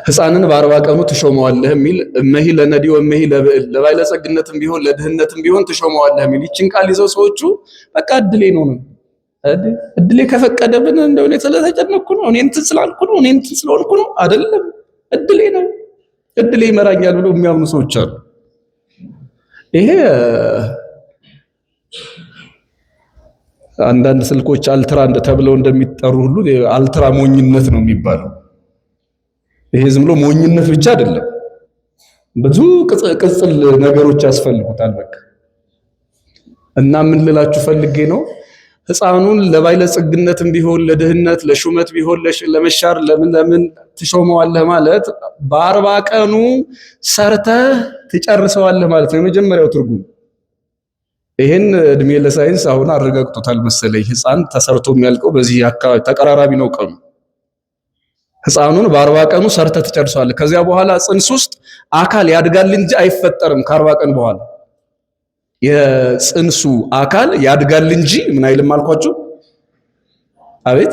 ሕፃንን በ40 ቀኑ ትሾመዋለህ የሚል እመሂ ለነዲ ወመሂ ለብዕል ለባለጸግነትም ቢሆን ለድህነትም ቢሆን ትሾመዋለህ የሚል ይችን ቃል ይዘው ሰዎቹ በቃ እድሌ ነው እድሌ ከፈቀደብን እንደው እኔ ስለተጨነቅኩ ነው፣ እኔ እንትን ስላልኩ ነው፣ እኔ እንትን ስለሆንኩ ነው አይደለም። እድሌ ነው፣ እድሌ ይመራኛል ብለው የሚያምኑ ሰዎች አሉ። ይሄ አንዳንድ ስልኮች አልትራ ተብለው እንደሚጠሩ ሁሉ አልትራ ሞኝነት ነው የሚባለው። ይሄ ዝም ብሎ ሞኝነት ብቻ አይደለም፣ ብዙ ቅጽል ነገሮች ያስፈልጉታል። በቃ እና ምን ልላችሁ ፈልጌ ነው፣ ሕፃኑን ለባለጸግነትም ቢሆን ለድህነት ለሹመት ቢሆን ለመሻር ለምን ትሾመዋለህ ማለት በ40 ቀኑ ሰርተህ ትጨርሰዋለህ ማለት ነው የመጀመሪያው ትርጉም። ይሄን እድሜ ለሳይንስ አሁን አረጋግጦታል መሰለኝ። ሕፃን ተሰርቶ የሚያልቀው በዚህ አካባቢ ተቀራራቢ ነው ቀኑ። ሕፃኑን በ40 ቀኑ ሰርተህ ትጨርሰዋለህ። ከዚያ በኋላ ጽንስ ውስጥ አካል ያድጋል እንጂ አይፈጠርም። ከ40 ቀን በኋላ የጽንሱ አካል ያድጋል እንጂ ምን አይልም አልኳችሁ። አቤት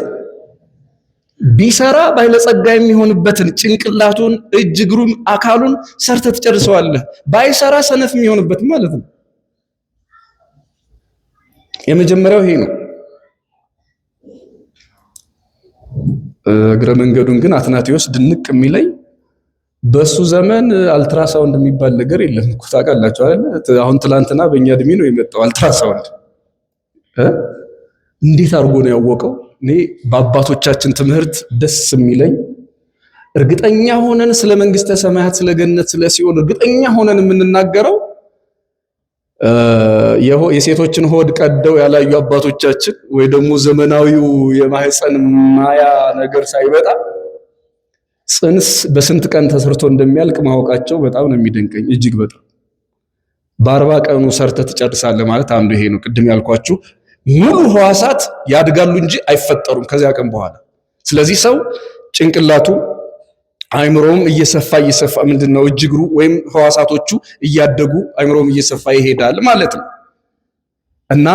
ቢሰራ ባለጸጋ የሚሆንበትን ጭንቅላቱን፣ እጅ እግሩን፣ አካሉን ሰርተህ ትጨርሰዋለህ። ባይሰራ ሰነፍ የሚሆንበት ማለት ነው። የመጀመሪያው ይሄ ነው። እግረ መንገዱን ግን አትናቴዎስ ድንቅ የሚለኝ በሱ ዘመን አልትራሳውንድ የሚባል ነገር የለም እኮ ታውቃላችሁ አይደል? አሁን ትላንትና በእኛ እድሜ ነው የመጣው አልትራሳውንድ። እንዴት አድርጎ ነው ያወቀው? እኔ በአባቶቻችን ትምህርት ደስ የሚለኝ እርግጠኛ ሆነን ስለ መንግስተ ሰማያት፣ ስለ ገነት፣ ስለ ሲኦል እርግጠኛ ሆነን የምንናገረው የሴቶችን ሆድ ቀደው ያላዩ አባቶቻችን ወይ ደግሞ ዘመናዊው የማህፀን ማያ ነገር ሳይበጣ ጽንስ በስንት ቀን ተሰርቶ እንደሚያልቅ ማወቃቸው በጣም ነው የሚደንቀኝ። እጅግ በጣም በ40 ቀኑ ሰርተህ ትጨርሳለህ ማለት አንዱ ይሄ ነው። ቅድም ያልኳችሁ ሙሉ ህዋሳት ያድጋሉ እንጂ አይፈጠሩም ከዚያ ቀን በኋላ። ስለዚህ ሰው ጭንቅላቱ አይምሮም እየሰፋ ምንድነው እጅ እግሩ ወይም ህዋሳቶቹ እያደጉ አይምሮም እየሰፋ ይሄዳል ማለት ነው። እና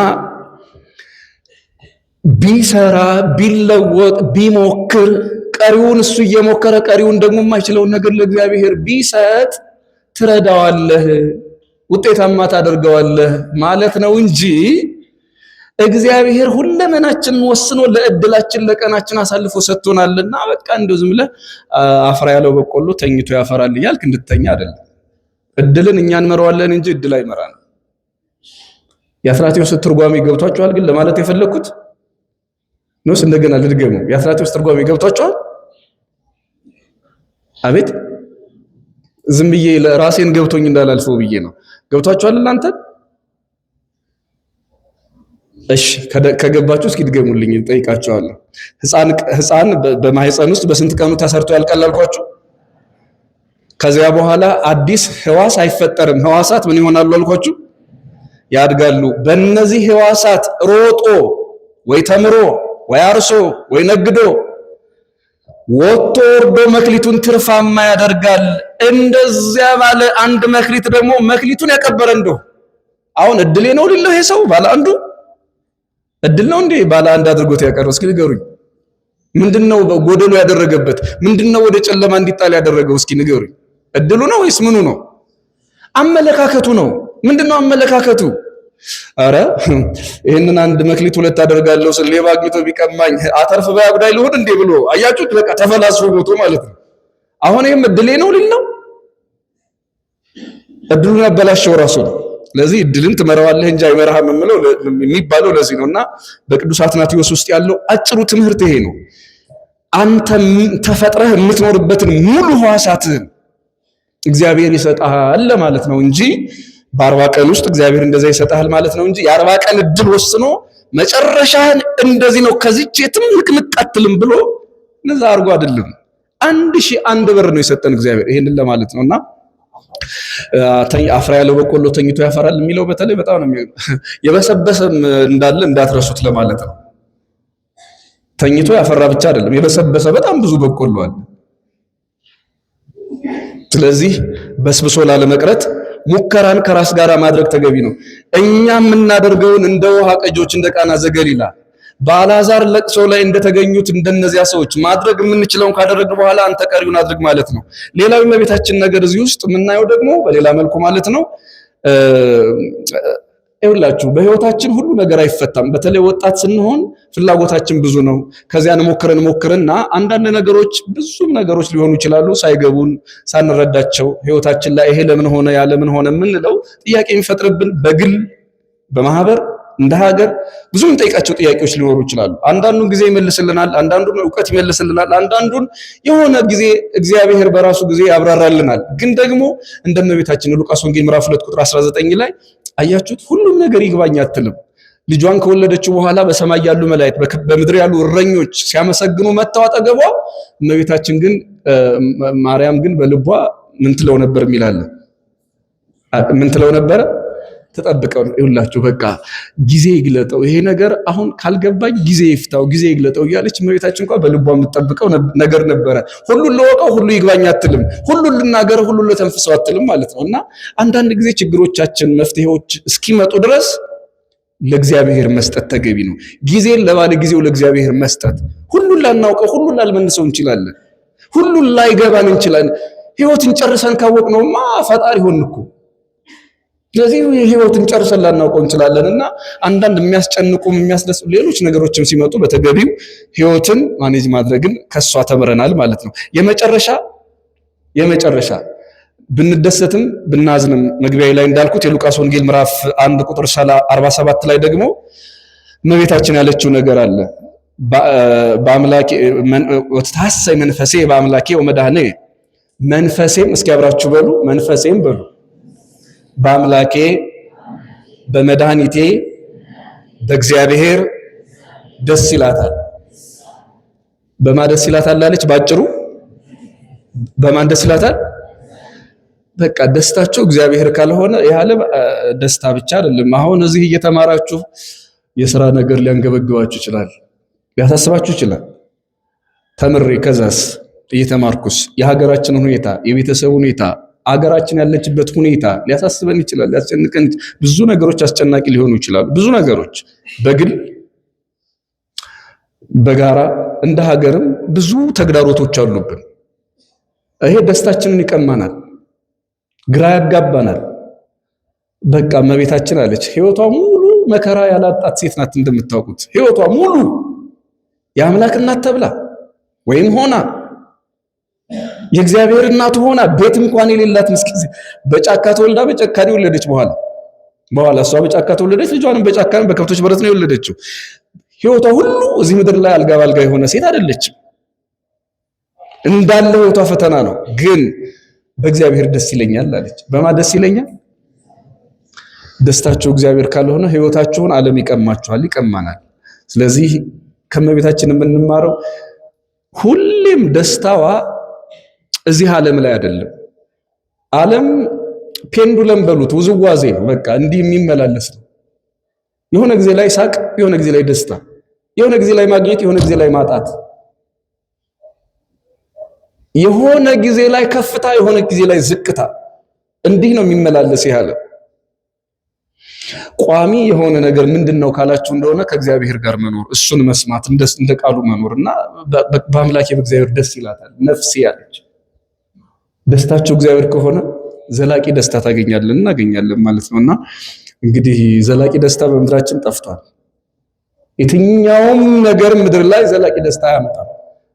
ቢሰራ ቢለወጥ ቢሞክር ቀሪውን እሱ እየሞከረ ቀሪውን ደግሞ የማይችለውን ነገር ለእግዚአብሔር ቢሰጥ ትረዳዋለህ፣ ውጤታማ ታደርገዋለህ ማለት ነው እንጂ እግዚአብሔር ሁለመናችንን ወስኖ ለእድላችን ለቀናችን አሳልፎ ሰጥቶናልና በቃ እንደው ዝም ብለህ አፍራ ያለው በቆሎ ተኝቶ ያፈራል እያልክ እንድትተኛ አይደለም። እድልን እኛ እንመራዋለን እንጂ እድል አይመራንም። የአትናቴዎስ ትርጓሜ ገብቷችኋል? ግን ለማለት የፈለኩት ነውስ እንደገና ልድገመው። የአትናቴዎስ ትርጓሜ ገብቷችኋል? አቤት ዝም ብዬ ለራሴን ገብቶኝ እንዳላልፈው ብዬ ነው። ገብቷችኋል እናንተ? እሺ ከገባችሁ እስኪ ድገሙልኝ ጠይቃችኋለሁ። ሕፃን በማህፀን ውስጥ በስንት ቀኑ ተሰርቶ ያልቃል አልኳችሁ? ከዚያ በኋላ አዲስ ህዋስ አይፈጠርም። ህዋሳት ምን ይሆናሉ አልኳችሁ? ያድጋሉ። በእነዚህ ህዋሳት ሮጦ ወይ ተምሮ ወይ አርሶ ወይ ነግዶ ወጥቶ ወርዶ መክሊቱን ትርፋማ ያደርጋል። እንደዚያ ባለ አንድ መክሊት ደግሞ መክሊቱን ያቀበረ እንደው አሁን እድሌ ነው ሊለው ይሄ ሰው ባለ አንዱ እድል ነው እንዴ ባለ አንድ አድርጎት ያቀረው? እስኪ ንገሩኝ። ምንድነው ጎደሎ ያደረገበት? ምንድነው ወደ ጨለማ እንዲጣል ያደረገው? እስኪ ንገሩኝ። እድሉ ነው ወይስ ምኑ ነው? አመለካከቱ ነው። ምንድነው አመለካከቱ? አረ ይሄንን አንድ መክሊት ሁለት አደርጋለሁ ስለ ሌባ አግኝቶ ቢቀማኝ አተርፍ ባያጉዳይ ልሆን እንዴ ብሎ አያችሁት? በቃ ተፈላስፎ ሞቶ ማለት ነው። አሁን ይሄም እድሌ ነው ሊል ነው። እድሉን ያበላሸው ራሱ ነው። ስለዚህ እድልን ትመራዋለህ እንጂ አይመራህም የሚባለው ለዚህ ነውና በቅዱስ አትናቴዎስ ውስጥ ያለው አጭሩ ትምህርት ይሄ ነው። አንተ ተፈጥረህ የምትኖርበትን ሙሉ ሕዋሳትህን እግዚአብሔር ይሰጣል ማለት ነው እንጂ በ40 ቀን ውስጥ እግዚአብሔር እንደዛ ይሰጣል ማለት ነው እንጂ የ40 ቀን እድል ወስኖ መጨረሻህን እንደዚህ ነው ከዚች የትም ንቅንቅ አትልም ብሎ ለዛ አርጎ አይደለም። 1001 ብር ነው የሰጠን እግዚአብሔር ይሄንን ለማለት ነውና አፍራ ያለው በቆሎ ተኝቶ ያፈራል የሚለው በተለይ በጣም ነው የበሰበሰም እንዳለ እንዳትረሱት ለማለት ነው። ተኝቶ ያፈራ ብቻ አይደለም የበሰበሰ በጣም ብዙ በቆሎ አለ። ስለዚህ በስብሶ ላለመቅረት ሙከራን ከራስ ጋር ማድረግ ተገቢ ነው። እኛ የምናደርገውን እንደ ውሃ ቀጆች እንደ ቃና ዘገሊላ በአልዓዛር ለቅሶ ላይ እንደተገኙት እንደነዚያ ሰዎች ማድረግ የምንችለውን ካደረግን በኋላ አንተ ቀሪውን አድርግ ማለት ነው። ሌላው የቤታችን ነገር እዚህ ውስጥ የምናየው ደግሞ በሌላ መልኩ ማለት ነው። ይኸውላችሁ በህይወታችን ሁሉ ነገር አይፈታም። በተለይ ወጣት ስንሆን ፍላጎታችን ብዙ ነው። ከዚያን ሞክረንና አንዳንድ ነገሮች ብዙም ነገሮች ሊሆኑ ይችላሉ ሳይገቡን ሳንረዳቸው ህይወታችን ላይ ይሄ ለምን ሆነ ያ ለምን ሆነ የምንለው ጥያቄ የሚፈጥርብን በግል በማህበር እንደ ሀገር ብዙ እንጠይቃቸው ጥያቄዎች ሊኖሩ ይችላሉ። አንዳንዱን ጊዜ ይመልስልናል፣ አንዳንዱን ዕውቀት ይመልስልናል፣ አንዳንዱን የሆነ ጊዜ እግዚአብሔር በራሱ ጊዜ ያብራራልናል። ግን ደግሞ እንደ እመቤታችን ሉቃስ ወንጌል ምዕራፍ 2 ቁጥር 19 ላይ አያችሁት ሁሉም ነገር ይግባኝ አትልም። ልጇን ከወለደችው በኋላ በሰማይ ያሉ መላእክት በምድር ያሉ እረኞች ሲያመሰግኑ መጥተው አጠገቧ እመቤታችን ግን ማርያም ግን በልቧ ምን ትለው ነበር የሚላል ምን ትለው ነበር? ተጠብቀው ይውላችሁ በቃ ጊዜ ይግለጠው ይሄ ነገር አሁን ካልገባኝ ጊዜ ይፍታው ጊዜ ይግለጠው እያለች እመቤታችን እንኳን በልቧ የምትጠብቀው ነገር ነበረ። ሁሉን ለወቀው ሁሉ ይግባኝ አትልም፣ ሁሉን ልናገር ሁሉን ለተንፍሰው አትልም ማለት ነው። እና አንዳንድ ጊዜ ችግሮቻችን መፍትሄዎች እስኪመጡ ድረስ ለእግዚአብሔር መስጠት ተገቢ ነው። ጊዜን ለባለ ጊዜው ለእግዚአብሔር መስጠት። ሁሉን ላናውቀው ሁሉን ላልመልሰው እንችላለን፣ ሁሉን ላይገባን እንችላለን። ህይወትን ጨርሰን ካወቅነውማ ፈጣሪ ሆንን እኮ። ስለዚህ ህይወትን ጨርሰን ላናውቀው እንችላለንና አንዳንድ የሚያስጨንቁም የሚያስደስቱ ሌሎች ነገሮችም ሲመጡ በተገቢው ህይወትን ማኔጅ ማድረግን ከሷ ተምረናል ማለት ነው። የመጨረሻ ብንደሰትም ብናዝንም መግቢያ ላይ እንዳልኩት የሉቃስ ወንጌል ምዕራፍ 1 ቁጥር 47 ላይ ደግሞ እመቤታችን ያለችው ነገር አለ። በአምላኬ ወትሐሰይ መንፈሴ በአምላኬ ወመድኃኔ መንፈሴም እስኪ አብራችሁ በሉ መንፈሴም በሉ በአምላኬ በመድኃኒቴ በእግዚአብሔር ደስ ይላታል። በማን ደስ ይላታል አለች? ባጭሩ በማን ደስ ይላታል? በቃ ደስታችሁ እግዚአብሔር ካልሆነ ያለ ደስታ ብቻ አይደለም። አሁን እዚህ እየተማራችሁ የሥራ ነገር ሊያንገበግባችሁ ይችላል፣ ሊያሳስባችሁ ይችላል። ተምሬ ከዛስ እየተማርኩስ የሀገራችንን ሁኔታ የቤተሰብ ሁኔታ አገራችን ያለችበት ሁኔታ ሊያሳስበን ይችላል፣ ሊያስጨንቀን ብዙ ነገሮች አስጨናቂ ሊሆኑ ይችላሉ። ብዙ ነገሮች በግል በጋራ እንደ ሀገርም ብዙ ተግዳሮቶች አሉብን። ይሄ ደስታችንን ይቀማናል፣ ግራ ያጋባናል። በቃ እመቤታችን አለች ህይወቷ ሙሉ መከራ ያላጣት ሴት ናት። እንደምታውቁት ህይወቷ ሙሉ የአምላክ እናት ተብላ ወይም ሆና የእግዚአብሔር እናቱ ሆና ቤት እንኳን የሌላት ምስኪን በጫካ ተወልዳ በጫካ የወለደች በኋላ እሷ በጫካ ተወለደች፣ ልጇንም በጫካ በከብቶች በረት ነው የወለደችው። ህይወቷ ሁሉ እዚህ ምድር ላይ አልጋ ባልጋ የሆነ ሴት አይደለችም። እንዳለ ህይወቷ ፈተና ነው። ግን በእግዚአብሔር ደስ ይለኛል አለች። በማ ደስ ይለኛል? ደስታችሁ እግዚአብሔር ካልሆነ ህይወታችሁን ዓለም ይቀማችኋል፣ ይቀማናል። ስለዚህ ከእመቤታችን የምንማረው ሁሌም ደስታዋ እዚህ ዓለም ላይ አይደለም። ዓለም ፔንዱለም በሉት ውዝዋዜ ነው። በቃ እንዲህ የሚመላለስ ነው። የሆነ ጊዜ ላይ ሳቅ፣ የሆነ ጊዜ ላይ ደስታ፣ የሆነ ጊዜ ላይ ማግኘት፣ የሆነ ጊዜ ላይ ማጣት፣ የሆነ ጊዜ ላይ ከፍታ፣ የሆነ ጊዜ ላይ ዝቅታ፣ እንዲህ ነው የሚመላለስ ይህ ዓለም። ቋሚ የሆነ ነገር ምንድነው ካላችሁ እንደሆነ ከእግዚአብሔር ጋር መኖር፣ እሱን መስማት፣ እንደ ቃሉ መኖርና በአምላኬ በእግዚአብሔር ደስ ይላታል ነፍሴ ያለች። ደስታችሁ እግዚአብሔር ከሆነ ዘላቂ ደስታ ታገኛለን እናገኛለን ማለት ነውና እንግዲህ ዘላቂ ደስታ በምድራችን ጠፍቷል። የትኛውም ነገር ምድር ላይ ዘላቂ ደስታ አያመጣም።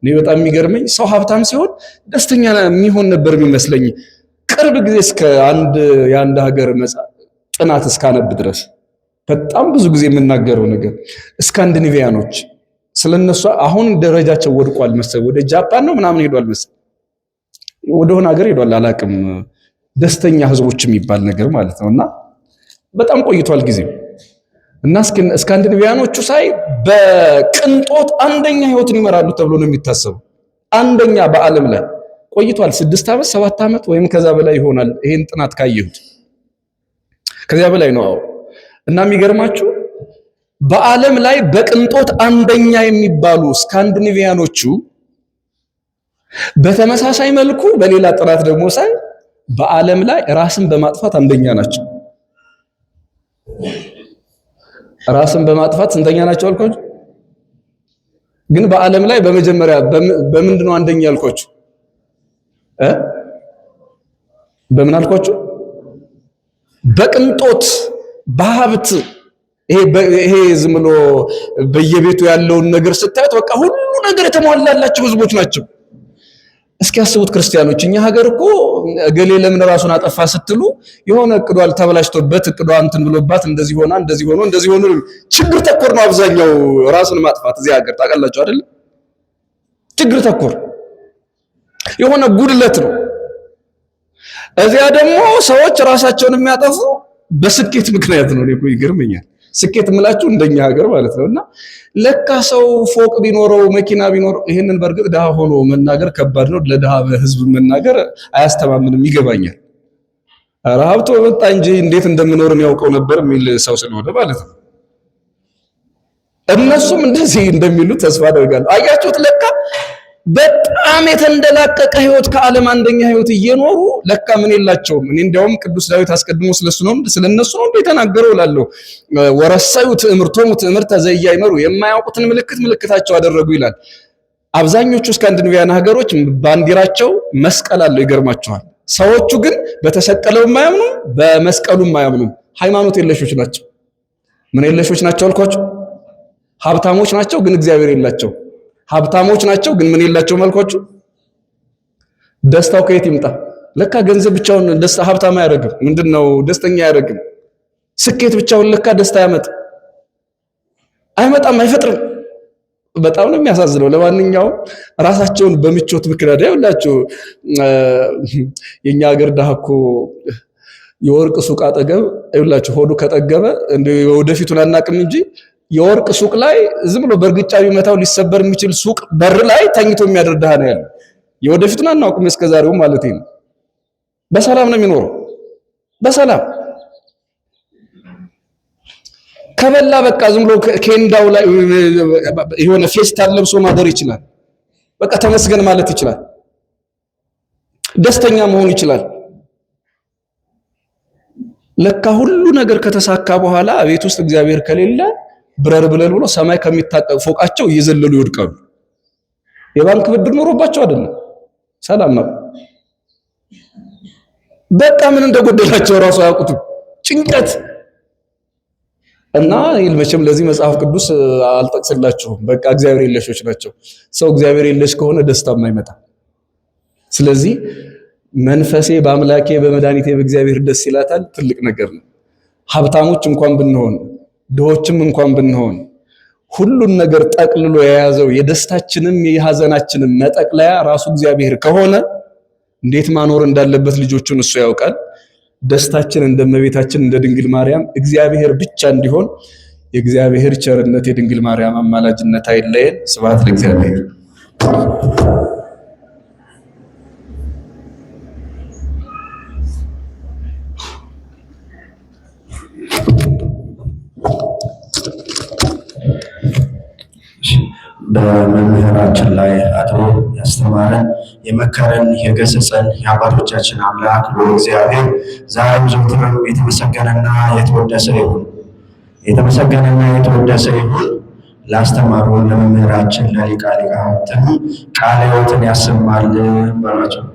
እኔ በጣም የሚገርመኝ ሰው ሀብታም ሲሆን ደስተኛ የሚሆን ነበር የሚመስለኝ። ቅርብ ጊዜ እስከ የአንድ ሀገር ጥናት እስካነብ ድረስ በጣም ብዙ ጊዜ የምናገረው ነገር ስካንዲኔቪያኖች ስለነሱ አሁን ደረጃቸው ወድቋል መሰለኝ። ወደ ጃፓን ነው ምናምን ሄዷል መሰለኝ፣ ወደሆነ ሀገር ሄዷል አላቅም። ደስተኛ ህዝቦች የሚባል ነገር ማለት ነውና በጣም ቆይቷል ጊዜው። እና ስካንዲኔቪያኖቹ ሳይ በቅንጦት አንደኛ ህይወትን ይመራሉ ተብሎ ነው የሚታሰቡ። አንደኛ በዓለም ላይ ቆይቷል። 6 ዓመት 7 ዓመት ወይም ከዛ በላይ ይሆናል ይሄን ጥናት ካየሁት፣ ከዛ በላይ ነው። እና የሚገርማችሁ በዓለም ላይ በቅንጦት አንደኛ የሚባሉ ስካንዲኔቪያኖቹ በተመሳሳይ መልኩ በሌላ ጥናት ደግሞ ሳይ በዓለም ላይ ራስን በማጥፋት አንደኛ ናቸው። ራስን በማጥፋት ስንተኛ ናቸው አልኳችሁ? ግን በዓለም ላይ በመጀመሪያ በምንድነው አንደኛ ያልኳችሁ? በምን አልኳችሁ? በቅንጦት በሀብት። ይሄ ዝም ብሎ በየቤቱ ያለውን ነገር ስታዩት በቃ ሁሉ ነገር የተሟላላቸው ህዝቦች ናቸው። እስኪ ያስቡት ክርስቲያኖች፣ እኛ ሀገር እኮ እገሌ ለምን ራሱን አጠፋ ስትሉ የሆነ እቅዷል ተበላሽቶበት እቅዷ እንትን ብሎባት እንደዚህ ሆና እንደዚህ ሆኖ ችግር ተኮር ነው አብዛኛው ራሱን ማጥፋት እዚህ ሀገር ታውቃላችሁ አይደል? ችግር ተኮር የሆነ ጉድለት ነው። እዚያ ደግሞ ሰዎች ራሳቸውን የሚያጠፉ በስኬት ምክንያት ነው። እኮ ይገርመኛል። ስኬት የምላችሁ እንደኛ ሀገር ማለት ነውና ለካ ሰው ፎቅ ቢኖረው መኪና ቢኖረው ይሄንን በእርግጥ ድሃ ሆኖ መናገር ከባድ ነው። ለድሃ ህዝብ መናገር አያስተማምንም። ይገባኛል። ሀብቶ በመጣ እንጂ እንዴት እንደምኖር የሚያውቀው ነበር የሚል ሰው ስለሆነ ማለት ነው። እነሱም እንደዚህ እንደሚሉ ተስፋ አደርጋለሁ። አያችሁት? ለካ በጣም የተንደላቀቀ ህይወት ከዓለም አንደኛ ህይወት እየኖሩ ለካ ምን የላቸውም። እኔ እንዲያውም ቅዱስ ዳዊት አስቀድሞ ስለነሱ ነው የተናገረው እላለሁ። ወረሰዩ ትዕምርቶሙ ትዕምርተ ዘኢያእመሩ፣ የማያውቁትን ምልክታቸው አደረጉ ይላል። አብዛኞቹ ስካንዲኔቪያን ሀገሮች ባንዲራቸው መስቀል አለው። ይገርማቸዋል። ሰዎቹ ግን በተሰቀለው የማያምኑ በመስቀሉ የማያምኑ ሃይማኖት የለሾች ናቸው። ምን የለሾች ናቸው አልኳቸው? ሀብታሞች ናቸው ግን እግዚአብሔር የላቸው። ሀብታሞች ናቸው ግን ምን የላቸው መልኮቹ። ደስታው ከየት ይምጣ? ለካ ገንዘብ ብቻውን ደስታ ሀብታም አያደርግም። ምንድነው ደስተኛ አያደርግም። ስኬት ብቻውን ለካ ደስታ አይመጣም፣ አይፈጥርም። በጣም ነው የሚያሳዝነው። ለማንኛውም ራሳቸውን በምቾት ምክንያት ያውላችሁ የኛ ሀገር ድሃ እኮ የወርቅ ሱቅ አጠገብ ይውላችሁ ሆዱ ከጠገበ ወደፊቱን አናቅም እንጂ የወርቅ ሱቅ ላይ ዝም ብሎ በእርግጫ ቢመታው ሊሰበር የሚችል ሱቅ በር ላይ ተኝቶ የሚያደር ድሃ ነው ያለው። የወደፊቱን አናውቅም እስከዛሬው ማለት ነው። በሰላም ነው የሚኖረው። በሰላም ከበላ በቃ ዝም ብሎ ኬንዳው ላይ የሆነ ፌስታል ለብሶ ማደር ይችላል። በቃ ተመስገን ማለት ይችላል። ደስተኛ መሆን ይችላል። ለካ ሁሉ ነገር ከተሳካ በኋላ ቤት ውስጥ እግዚአብሔር ከሌለ ብረር ብለል ብሎ ሰማይ ከሚታጠቅ ፎቃቸው እየዘለሉ ይወድቃሉ። የባንክ ብድር ኖሮባቸው አይደለም፣ ሰላም ነው። በቃ ምን እንደጎደላቸው ራሱ አያውቁትም። ጭንቀት እና መቼም ለዚህ መጽሐፍ ቅዱስ አልጠቅስላችሁም። በቃ እግዚአብሔር የለሾች ናቸው። ሰው እግዚአብሔር የለሽ ከሆነ ደስታም አይመጣም። ስለዚህ መንፈሴ በአምላኬ በመድኃኒቴ በእግዚአብሔር ደስ ይላታል ትልቅ ነገር ነው። ሀብታሞች እንኳን ብንሆን ድሆችም እንኳን ብንሆን ሁሉን ነገር ጠቅልሎ የያዘው የደስታችንም የሐዘናችንም መጠቅለያ ራሱ እግዚአብሔር ከሆነ እንዴት ማኖር እንዳለበት ልጆቹን እሱ ያውቃል። ደስታችን እንደ እመቤታችን እንደ ድንግል ማርያም እግዚአብሔር ብቻ እንዲሆን የእግዚአብሔር ቸርነት የድንግል ማርያም አማላጅነት አይለየን። ስብሐት ለእግዚአብሔር። በመምህራችን ላይ አድሮ ያስተማረን የመከረን የገሰጸን የአባቶቻችን አምላክ እግዚአብሔር ዛሬም ዘወትርም የተመሰገነና የተወደሰ ይሁን። የተመሰገነና የተወደሰ ይሁን። ላስተማሩን ለመምህራችን ለሊቀ ሊቃውንት ቃለ ሕይወትን ያሰማልን በላቸው።